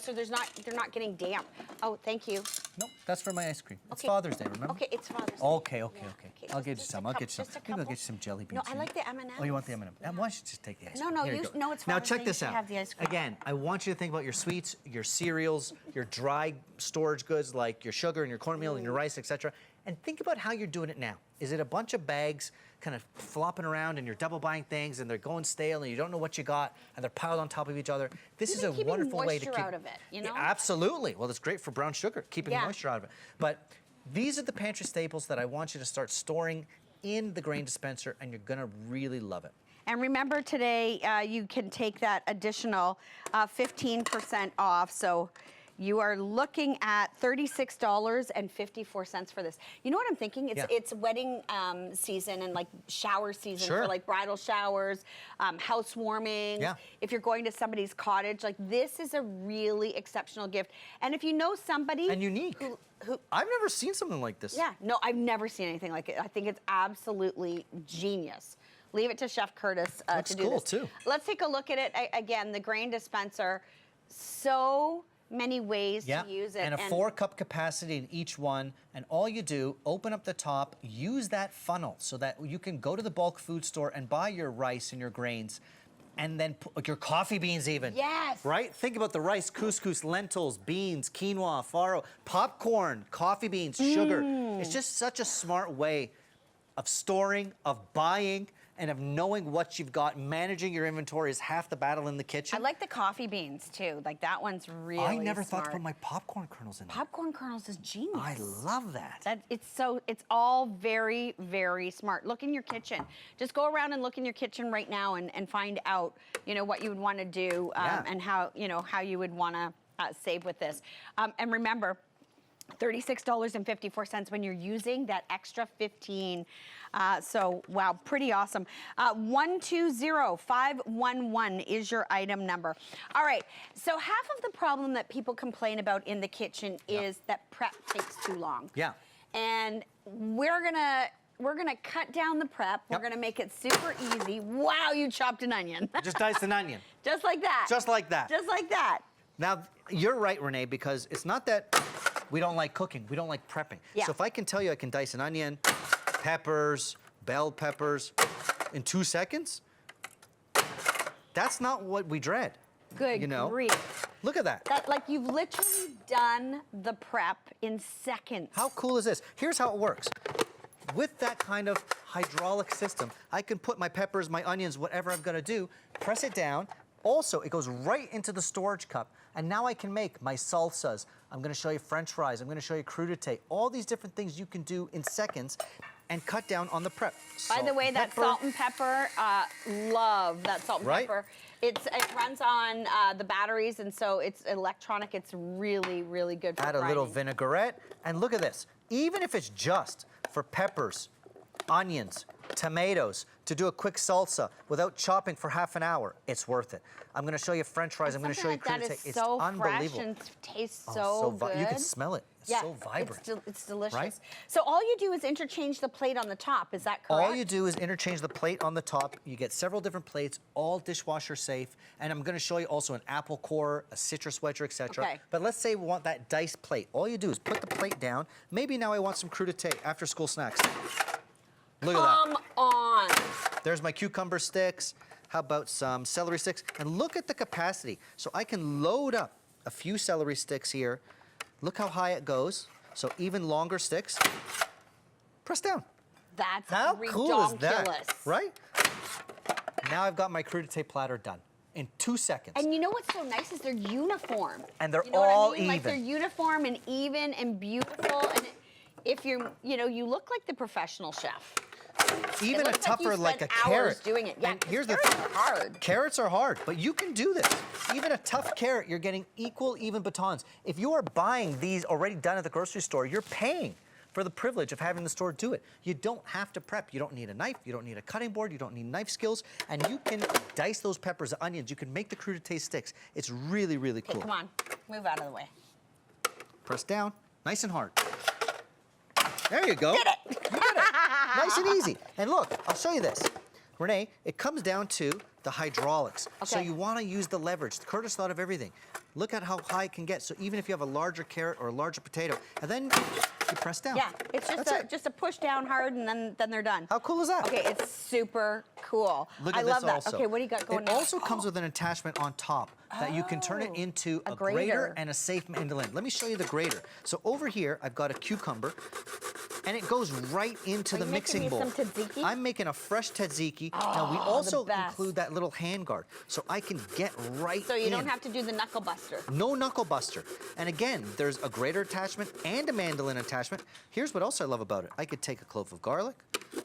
So they're not getting damp. Oh, thank you. No, that's for my ice cream. It's Okay. Father's Day, remember? Okay, it's Father's Day. Okay. Yeah. I'll get you Just some. a I'll couple- get you some. just a Maybe I'll couple. get you some jelly beans. No, I too. like the M&Ms. Oh, you want the M&M? Why don't you just take the ice No, cream? no, Here you- go. no, it's Now Father's check Day, you this should out. have the ice cream. Again, I want you to think about your sweets, your cereals, your dry storage goods like your sugar and your cornmeal and your rice, etc. And think about how you're doing it now. Is it a bunch of bags kind of flopping around and you're double buying things and they're going stale and you don't know what you got and they're piled on top of each other? This is a Keeping wonderful way to moisture keep out of it, Yeah, absolutely. Well, it's great for brown sugar, keeping Yeah. moisture out of it. But these are the pantry staples that I want you to start storing in the grain dispenser, and you're gonna really love it. And remember today, you can take that additional 15% off. So you are looking at $36.54 for this. You know what I'm thinking? It's wedding season and like shower season for like bridal showers, housewarming. Yeah. If you're going to somebody's cottage, like this is a really exceptional gift. And if you know somebody And unique. who I've never seen something like this. yeah, no, I've never seen anything like it. I think it's absolutely genius. Leave it to Chef Curtis Looks to do cool, this. too. Let's take a look at it. Again, the grain dispenser, so many ways to use it. And a 4-cup capacity in each one. And all you do, open up the top, use that funnel so that you can go to the bulk food store and buy your rice and your grains, and then put your coffee beans even. Yes. Right? Think about the rice, couscous, lentils, beans, quinoa, farro, popcorn, coffee beans, sugar. It's just such a smart way of storing, of buying, and of knowing what you've got. Managing your inventory is half the battle in the kitchen. I like the coffee beans too. Like that one's really I never thought to smart. put my popcorn kernels in there. Popcorn kernels is genius. I love that. It's all very, very smart. Look in your kitchen. Just go around and look in your kitchen right now and find out, what you would want to do and how you would want to save with this. And remember, $36.54 when you're using that extra 15. So, wow, pretty awesome. 120511 is your item number. All right, so half of the problem that people complain about in the kitchen is that prep takes too long. Yeah. And we're gonna cut down the prep. We're gonna make it super easy. Wow, you chopped an onion. Just dice an onion. Just like that. Just like that. Just like that. Now, you're right, Renee, because it's not that we don't like cooking. We don't like prepping. Yeah. So if I can tell you I can dice an onion, peppers, bell peppers in 2 seconds, that's not what we dread. Good grief. Look at that. Like you've literally done the prep in seconds. How cool is this? Here's how it works. With that kind of hydraulic system, I can put my peppers, my onions, whatever I'm gonna do, press it down. Also, it goes right into the storage cup. And now I can make my salsas. I'm gonna show you French fries. I'm gonna show you crudité. All these different things you can do in seconds and cut down on the prep. By the way, that salt and pepper, love that salt and pepper. It runs on the batteries, and so it's electronic. It's really, really good for Add a little grinding. vinaigrette. And look at this. Even if it's just for peppers, onions, tomatoes, to do a quick salsa without chopping for half an hour, it's worth it. I'm gonna show you French fries. I'm gonna show you that crudité. is It's so unbelievable. fresh and tastes Oh, so good. you can smell it. It's Yeah, so vibrant. it's delicious. Right? So all you do is interchange the plate on the top. Is that correct? All you do is interchange the plate on the top. You get several different plates, all dishwasher safe. And I'm gonna show you also an apple core, a citrus wedger, etc. Okay. But let's say we want that diced plate. All you do is put the plate down. Maybe now I want some crudité after school snacks. Look at that. Come on. There's my cucumber sticks. How about some celery sticks? And look at the capacity. So I can load up a few celery sticks here. Look how high it goes. So even longer sticks. Press down. That's How cool is that? ridiculous. Right? Now I've got my crudité platter done in 2 seconds. And you know what's so nice is they're uniform. And they're you know all what I mean? Like they're even. uniform and even and beautiful. And if you're, you look like the professional chef. Even a looks tougher you like a spent carrot. hours doing it. Yeah, And here's the carrots thing. are hard. Carrots are hard, but you can do this. Even a tough carrot, you're getting equal, even batons. If you are buying these already done at the grocery store, you're paying for the privilege of having the store do it. You don't have to prep. You don't need a knife. You don't need a cutting board. You don't need knife skills. And you can dice those peppers, the onions. You can make the crudité sticks. It's really, really cool. Okay, come on. Move out of the way. Press down, nice and hard. There you go. Did it. You did it. Nice and easy. And look, I'll show you this. Renee, it comes down to the hydraulics. So Okay. you want to use the leverage. Curtis thought of everything. Look at how high it can get. So even if you have a larger carrot or a larger potato, and then you press down. Yeah, it's just a push down hard and then they're done. How cool is that? Okay, it's super cool. Look at I this love that. also. Okay, what do you got going It on? also comes with an attachment on top that you can turn it Oh, into a a grater grater. and a safe mandolin. Let me show you the grater. So over here, I've got a cucumber, and it goes right into Are the you mixing making bowl. me some tzatziki? I'm making a fresh tzatziki. Now we Oh, also the best. include that little hand guard, so I can get right So you in. don't have to do the knuckle buster. No knuckle buster. And again, there's a grater attachment and a mandolin attachment. Here's what else I love about it. I could take a clove of garlic,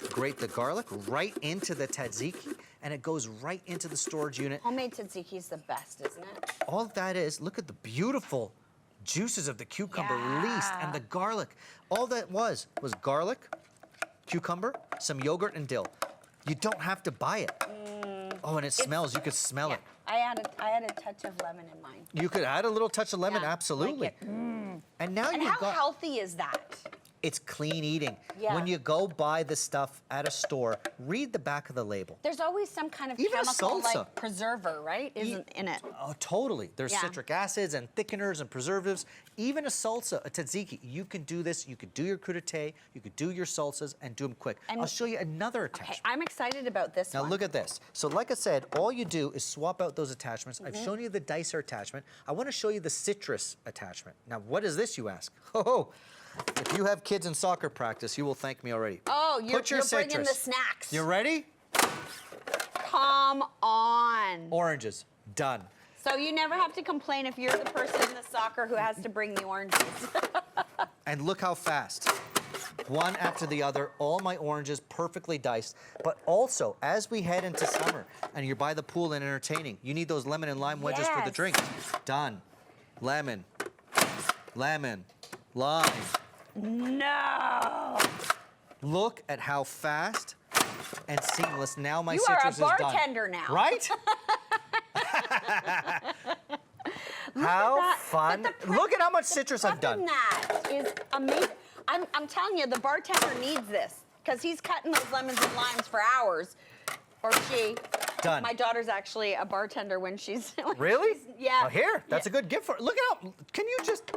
grate the garlic right into the tzatziki, and it goes right into the storage unit. Homemade tzatziki is the best, isn't it? All that is, look at the beautiful juices of the cucumber released and the garlic. All that was garlic, cucumber, some yogurt, and dill. You don't have to buy it. Oh, and it smells. You could smell Yeah. it. I added a touch of lemon in mine. You could add a little touch of lemon, Yeah, absolutely. like it. And now And you've how got... healthy is that? It's clean eating. Yeah. When you go buy the stuff at a store, read the back of the label. There's always some kind of Even a chemical salsa. like preserver, right? Isn't in it. Oh, totally. There's Yeah. citric acids and thickeners and preservatives. Even a salsa, a tzatziki, you can do this. You could do your crudité, you could do your salsas, and do them quick. And- I'll show you another Okay, attachment. I'm excited about this Now one. look at this. So like I said, all you do is swap out those attachments. I've shown you the dicer attachment. I want to show you the citrus attachment. Now what is this, you ask? Oh, if you have kids in soccer practice, you will thank me already. Oh, you're Put your bringing the citrus. snacks. You ready? Come on. Oranges, done. So you never have to complain if you're the person in the soccer who has to bring the oranges. And look how fast. One after the other, all my oranges perfectly diced. But also, as we head into summer and you're by the pool and entertaining, you need those lemon and lime wedges for the Yes. drink. Done. Lemon, lemon, lime. No. Look at how fast and seamless now my You are a citrus is done. bartender now. Right? How that. fun. But the Look at how much citrus I've Prepping done. that is amazing. I'm telling you, the bartender needs this because he's cutting those lemons and limes for hours. Or she. Done. My daughter's actually a bartender when she's. when Really? she's- yeah. Oh, here, that's Yeah. a good gift for. Look at how. Can you just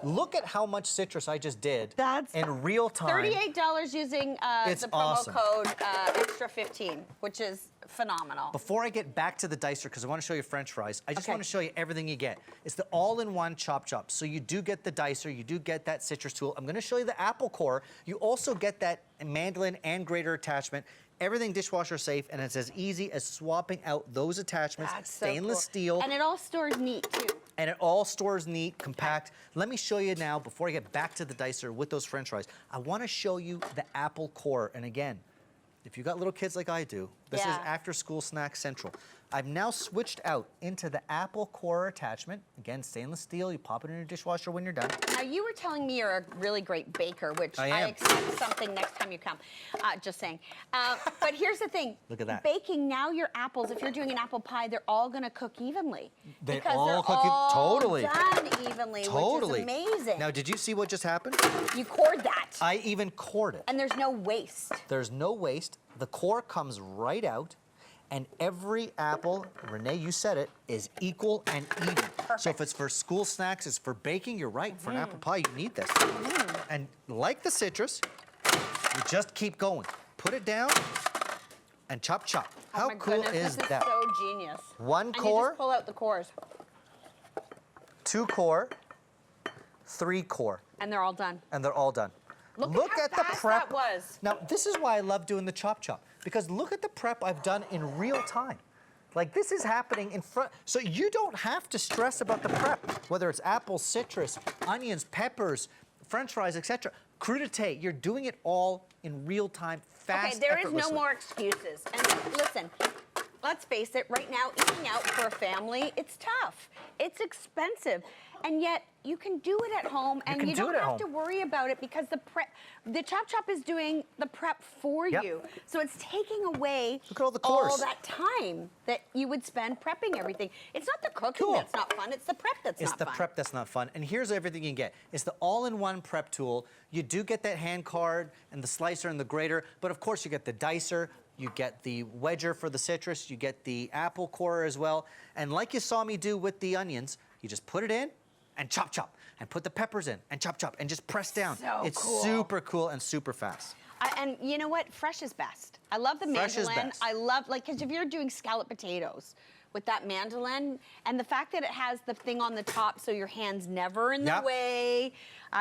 look at how much citrus I just did That's in real time? $38 using It's the promo awesome. code extra 15, which is phenomenal. Before I get back to the dicer, because I want to show you French fries, I just Okay. want to show you everything you get. It's the all-in-one chop chop. So you do get the dicer, you do get that citrus tool. I'm going to show you the apple core. You also get that mandolin and grater attachment. Everything dishwasher safe, and it's as easy as swapping out those attachments. That's so Stainless cool. steel. And it all stores neat too. And it all stores neat, compact. Let me show you now, before I get back to the dicer with those French fries, I want to show you the apple core. And again, if you got little kids like I do, this is Yeah. after school snack central. I've now switched out into the apple core attachment. Again, stainless steel. You pop it in your dishwasher when you're done. Now, you were telling me you're a really great baker, which I I am. expect something next time you come. Just saying. But here's the thing. Look at that. Baking, now your apples, if you're doing an apple pie, they're all going to cook evenly. They because all they're cook all totally. done evenly, Totally. which is amazing. Now, did you see what just happened? You cored that. I even cored it. And there's no waste. There's no waste. The core comes right out. And every apple, Renee, you said it, is equal and even. Perfect. So if it's for school snacks, it's for baking, you're right. For an apple pie, you need this. And like the citrus, you just keep going. Put it down and chop, chop. Oh How my cool goodness, is this that? is so genius. One And you core, just pull out the cores. 2 core, 3 core, And they're all done. and they're all done. Look at how the fast prep. that was. Now, this is why I love doing the chop chop, because look at the prep I've done in real time. Like, this is happening in front, so you don't have to stress about the prep, whether it's apples, citrus, onions, peppers, French fries, etc. Crudité, you're doing it all in real time, fast, Okay, there is no effortlessly. more excuses. And listen, let's face it, right now, eating out for a family, it's tough. It's expensive. And yet, you can do it at home, and can you do don't it at have to home. worry about it because the Chop Chop is doing the prep for Yep. you. So it's taking away Look at all the cores. that time that you would spend prepping everything. It's not the cooking Cool. that's not fun, it's the prep that's It's not the fun. prep that's not fun. And here's everything you get. It's the all-in-one prep tool. You do get that hand card and the slicer and the grater, but of course you get the dicer, you get the wedger for the citrus, you get the apple corer as well. And like you saw me do with the onions, you just put it in and chop, chop, and put the peppers in and chop, chop, and just press down. So it's cool. super cool and super fast. And you know what? Fresh is best. I love the Fresh is mandolin. best. I love, like, because if you're doing scalloped potatoes with that mandolin, and the fact that it has the thing on the top so your hand's never in the Yep. way,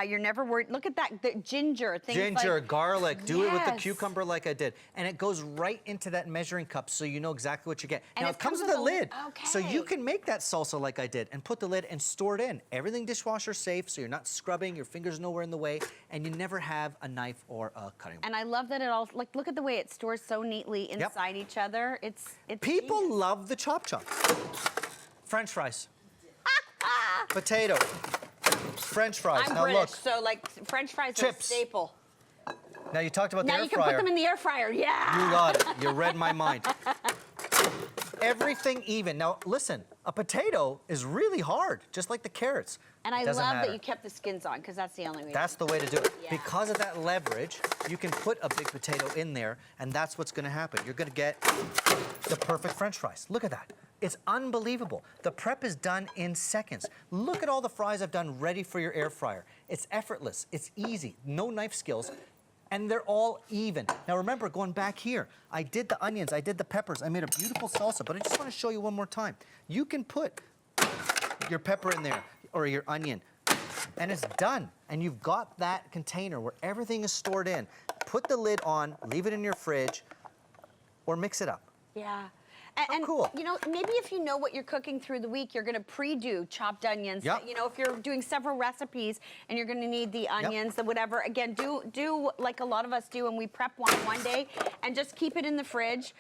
you're never worried. Look at that, the ginger, things Ginger, like, garlic, do it with the Yes. cucumber like I did. And it goes right into that measuring cup so you know exactly what you get. And Now it it comes comes with a with a- lid. So you okay. can make that salsa like I did and put the lid and store it in. Everything dishwasher safe so you're not scrubbing, your fingers nowhere in the way, and you never have a knife or a cutting board. And I love that it all, like, look at the way it stores so neatly inside each other. It's People genius. love the chop chop. French fries. Potato. French fries. I'm now British, look. so like French fries are a Chips. staple. Now you talked about the Now air you can fryer. put them in the air fryer. Yeah. You got it. You read my mind. Everything even. Now, listen, a potato is really hard, just like the carrots. And I It doesn't love matter. that you kept the skins on, because that's the only way. That's the way to do it. Yeah. Because of that leverage, you can put a big potato in there, and that's what's going to happen. You're going to get the perfect French fries. Look at that. It's unbelievable. The prep is done in seconds. Look at all the fries I've done ready for your air fryer. It's effortless. It's easy. No knife skills. And they're all even. Now remember, going back here, I did the onions, I did the peppers, I made a beautiful salsa, but I just want to show you one more time. You can put your pepper in there, or your onion, and it's done. And you've got that container where everything is stored in. Put the lid on, leave it in your fridge, or mix it up. Yeah. And cool. you know, maybe if you know what you're cooking through the week, you're going to pre-do chopped onions. Yep. You know, if you're doing several recipes and you're going to need the onions, the whatever, again, do like a lot of us do, and we prep one day and just keep it in the fridge.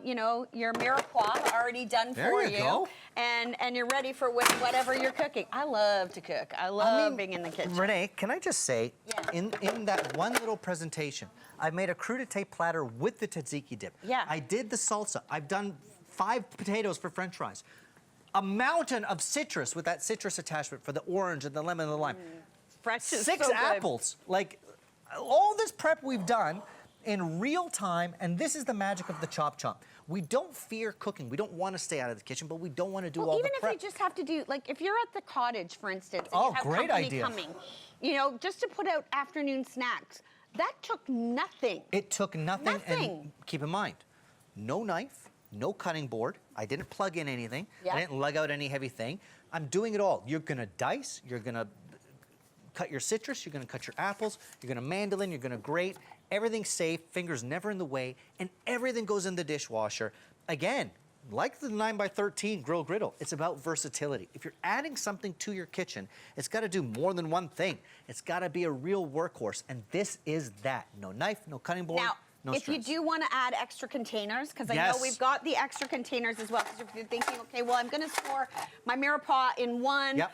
You know, your mirepoix already done There for you go. and you're ready for whatever you're cooking. I love to cook. I love being in the kitchen. Renee, can I just say, Yeah. in that one little presentation, I made a crudité platter with the tzatziki dip. Yeah. I did the salsa. I've done 5 potatoes for French fries. A mountain of citrus with that citrus attachment for the orange and the lemon and the lime. Fresh is 6 so good. apples. Like, all this prep we've done in real time, and this is the magic of the chop chop. We don't fear cooking. We don't want to stay out of the kitchen, but we don't want to do all Even the if prep. you just have to do, like, if you're at the cottage, for instance, and Oh, you have great company idea. coming, you know, just to put out afternoon snacks, that took nothing. It took nothing. Nothing. And keep in mind, no knife, no cutting board. I didn't plug in anything. Yeah. I didn't lug out any heavy thing. I'm doing it all. You're gonna dice, you're gonna cut your citrus, you're gonna cut your apples, you're gonna mandolin, you're gonna grate. Everything's safe, fingers never in the way, and everything goes in the dishwasher. Again, like the 9x13 grill griddle, it's about versatility. If you're adding something to your kitchen, it's gotta do more than one thing. It's gotta be a real workhorse, and this is that. No knife, no cutting board, Now, No if stress. you do want to add extra containers, because I Yes. know we've got the extra containers as well. Because if you're thinking, okay, well, I'm going to store my Mirepoix in one, Yep.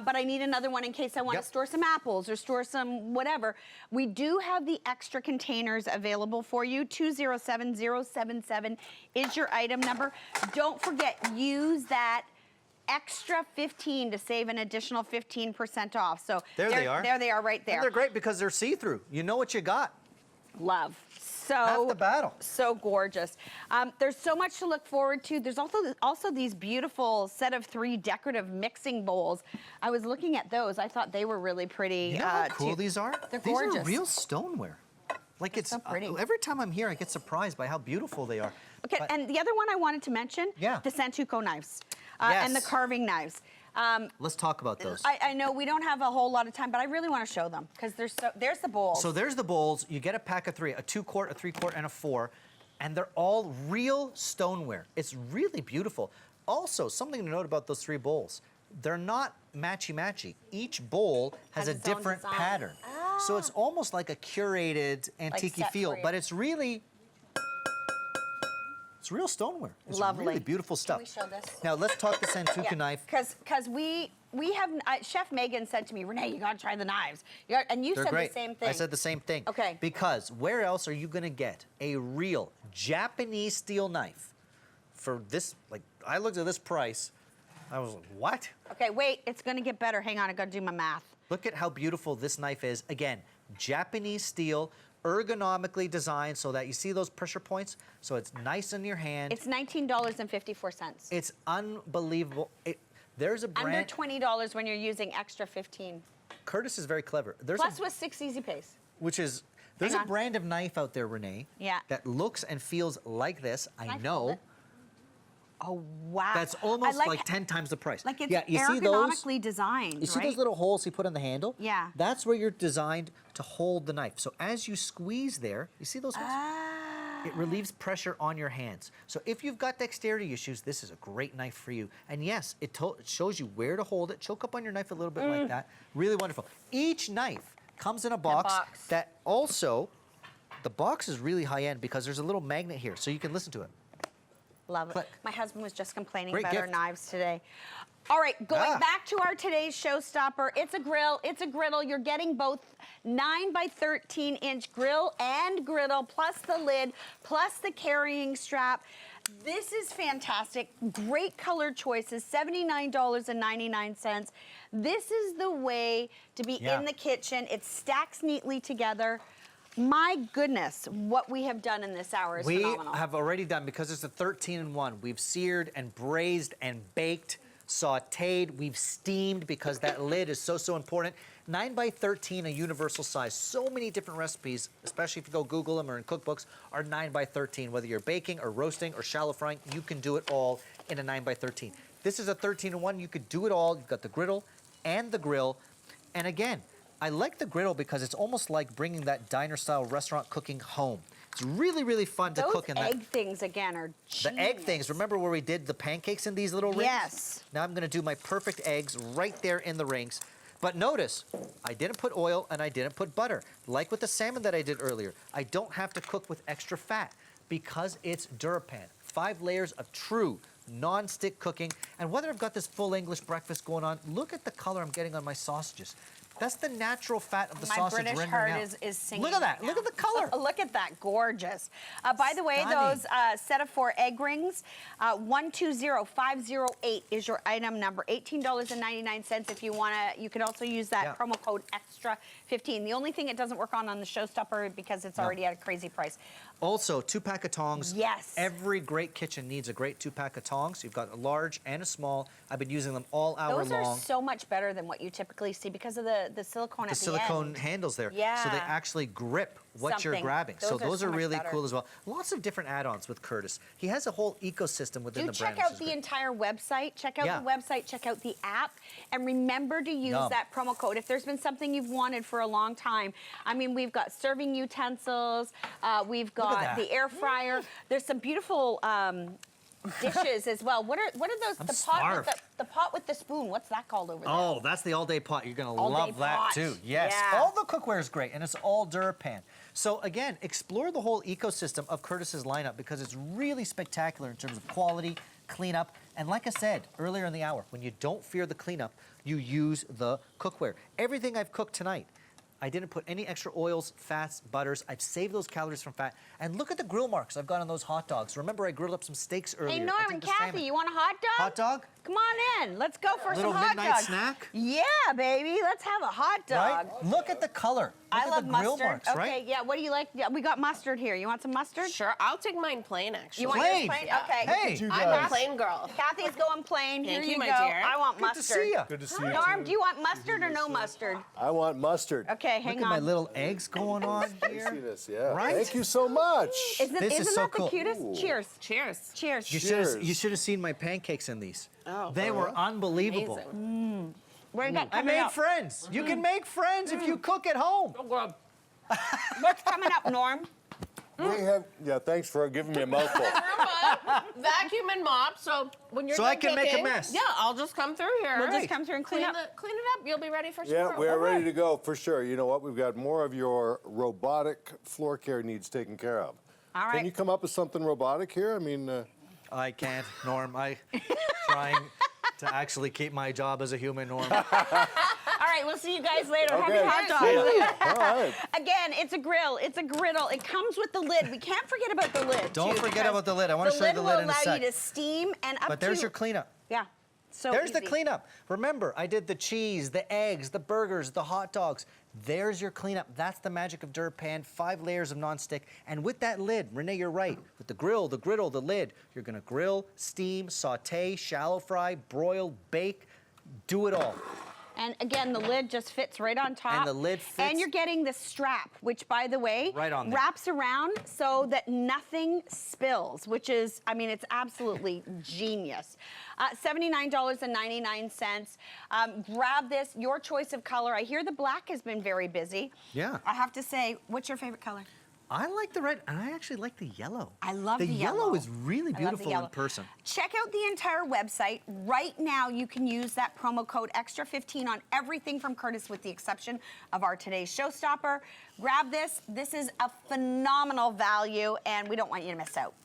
but I need another one in case I want Yep. to store some apples or store some whatever. We do have the extra containers available for you. 207077 is your item number. Don't forget, use that extra 15 to save an additional 15% off. So There they are. There they are right there. And they're great because they're see-through. You know what you got. Love. So Half the battle. So gorgeous. There's so much to look forward to. There's also these beautiful set of 3 decorative mixing bowls. I was looking at those. I thought they were really pretty. You know how cool these are? They're these gorgeous. are real stoneware. Like it's so pretty. Every time I'm here, I get surprised by how beautiful they are. Okay, But- and the other one I wanted to mention, Yeah. the Santoku knives and the Yes. carving knives. Let's talk about those. I know we don't have a whole lot of time, but I really want to show them because there's the bowls. So there's the bowls. You get a pack of 3, a 2-quart, a 3-quart, and a 4, and they're all real stoneware. It's really beautiful. Also, something to note about those 3 bowls. They're not matchy-matchy. Each bowl has a its own different design. pattern. So it's almost like a curated antique set feel, for you. but it's really, it's real stoneware. It's Lovely. really beautiful stuff. we show this? Now let's talk the Santoku knife. Because we have, Chef Megan said to me, Renee, you got to try the knives. And you They're said great. the same thing. I said the same thing. Okay. Because where else are you going to get a real Japanese steel knife for this? Like, I looked at this price. I was like, what? Okay, wait, it's going to get better. Hang on, I got to do my math. Look at how beautiful this knife is. Again, Japanese steel, ergonomically designed so that you see those pressure points, so it's nice in your hand. It's $19.54. It's unbelievable. There's a brand. Under $20 when you're using extra 15. Curtis is very clever. There's Plus a, with 6 easy pays. there's Hang a on. brand of knife out there, Renee. Yeah. That looks and feels like this. Can I I hold know. it? Oh, wow. That's almost like 10 times the price. Like it's yeah, you see those? ergonomically designed, You see right? those little holes he put on the handle? Yeah. That's where you're designed to hold the knife. So as you squeeze there, you see those holes? Ah. It relieves pressure on your hands. So if you've got dexterity issues, this is a great knife for you. And yes, it shows you where to hold it. Choke up on your knife a little bit like that. Really wonderful. Each knife comes in a box, that also, the box is really high end because there's a little magnet here so you can listen to it. Love it. Click. My husband was just complaining Great about our gift. knives today. All right, going Ah. back to our today's showstopper. It's a grill, it's a griddle. You're getting both 9 by 13 inch grill and griddle, plus the lid, plus the carrying strap. This is fantastic. Great color choices, $79.99. This is the way to be Yeah. in the kitchen. It stacks neatly together. My goodness, what we have done in this hour is We phenomenal. have already done, because it's a 13-in-1, we've seared and braised and baked, sauteed, we've steamed because that lid is so important. 9 by 13, a universal size. So many different recipes, especially if you go Google them or in cookbooks, are 9 by 13. Whether you're baking or roasting or shallow frying, you can do it all in a 9 by 13. This is a 13-in-1. You could do it all. You've got the griddle and the grill. And again, I like the griddle because it's almost like bringing that diner-style restaurant cooking home. It's really, really fun to Those cook in that. egg things again are The egg genius. things, remember where we did the pancakes in these little rings? Yes. Now I'm gonna do my perfect eggs right there in the rings. But notice, I didn't put oil and I didn't put butter. Like with the salmon that I did earlier, I don't have to cook with extra fat because it's Dura-Pan. 5 layers of true non-stick cooking. And whether I've got this full English breakfast going on, look at the color I'm getting on my sausages. That's the natural fat of the My sausage British rendering heart out. is singing. Look at that. right Look now. at the color. Look at that. Gorgeous. By the way, Stunning. those set of 4 egg rings, 120508 is your item number. $18.99 if you want to. You could also use that Yeah. promo code EXTRA15. The only thing it doesn't work on the showstopper because it's already at a crazy price. Also, 2-pack of tongs. Yes. Every great kitchen needs a great 2-pack of tongs. You've got a large and a small. I've been using them all hour Those long. are so much better than what you typically see because of the silicone The at the silicone end. handles there. Yeah. So they actually grip what you're Something. grabbing. So Those are those so are much really better. cool as well. Lots of different add-ons with Curtis. He has a whole ecosystem within Do the brand. check out which is the great. entire website. Check out Yeah. the website. Check out the app. And remember to use Yum. that promo code. If there's been something you've wanted for a long time, I mean, we've got serving utensils. We've got that. the air fryer. There's some beautiful dishes as well. What are those? I'm The pot with starved. the pot with the spoon. What's that called over there? Oh, that's the all-day pot. You're gonna All-day love that pot. too. Yes, Yeah. all the cookware is great, and it's all Dura-Pan. So again, explore the whole ecosystem of Curtis's lineup because it's really spectacular in terms of quality, cleanup, and like I said earlier in the hour, when you don't fear the cleanup, you use the cookware. Everything I've cooked tonight, I didn't put any extra oils, fats, butters. I've saved those calories from fat. And look at the grill marks I've got on those hot dogs. Remember, I grilled up some steaks earlier. Hey, I Norm did and the Kathy, salmon. you want a hot dog? Hot dog? Come on in. Let's go for Little some hot midnight dogs. snack? Yeah, baby. Let's have a hot dog. Right? Look at the color. Look I at love the grill mustard. marks, Okay, right? yeah. What do you like? Yeah, we got mustard here. You want some mustard? Sure, I'll take mine plain, actually. You want Plain? yours plain? Yeah. Okay. Hey. you I'm a guys. plain girl. Kathy's going plain. Thank Here you, my go. dear. I want Good mustard. to see you. Good to see you. Norm, do you want mustard or no mustard? I want mustard. Okay, hang Look at on. my little eggs going on here. Tastiness, yeah. Right? Thank you so much. Isn't This is so that cool. the cutest? Ooh. Cheers. Cheers. Cheers. You Cheers. should have seen my pancakes in these. Oh, They were unbelievable. amazing. What do you got I coming made up? friends. You can make friends if you cook at home. Oh, good. What's coming up, Norm? We have, yeah, thanks for giving me a mouthful. Vacuum and mop, so when you're So done I can make a cooking, mess. Yeah, I'll just come through here. We'll just come through and clean up. Clean it up. You'll be ready for Yeah, tomorrow. we are ready to go for sure. You know what? We've got more of your robotic floor care needs taken care of. All Can right. you come up with something robotic here? I mean, I can't, Norm. I trying to actually keep my job as a human, Norm. All right, we'll see you guys later. Okay. Happy hot See ya. dogs. all right. Again, it's a grill. It's a griddle. It comes with the lid. We can't forget about the lid. Don't too, forget because about the lid. I wanna show you the lid in a will allow sec. you to steam and up But there's to... your cleanup. Yeah. So There's the easy. cleanup. Remember, I did the cheese, the eggs, the burgers, the hot dogs. There's your cleanup. That's the magic of Dura-Pan, 5 layers of nonstick. And with that lid, Renee, you're right. With the grill, the griddle, the lid, you're gonna grill, steam, saute, shallow fry, broil, bake, do it all. And again, the lid just fits right on top. And the lid fits- And you're getting the strap, which, by the way, Right on there. wraps around so that nothing spills, which is, I mean, it's absolutely genius. $79.99. Grab this, your choice of color. I hear the black has been very busy. Yeah. I have to say, what's your favorite color? I like the red, and I actually like the yellow. I love the yellow. yellow. Is really I love the beautiful yellow. in person. Check out the entire website. Right now, you can use that promo code EXTRA15 on everything from Curtis with the exception of our today's showstopper. Grab this. This is a phenomenal value, and we don't want you to miss out.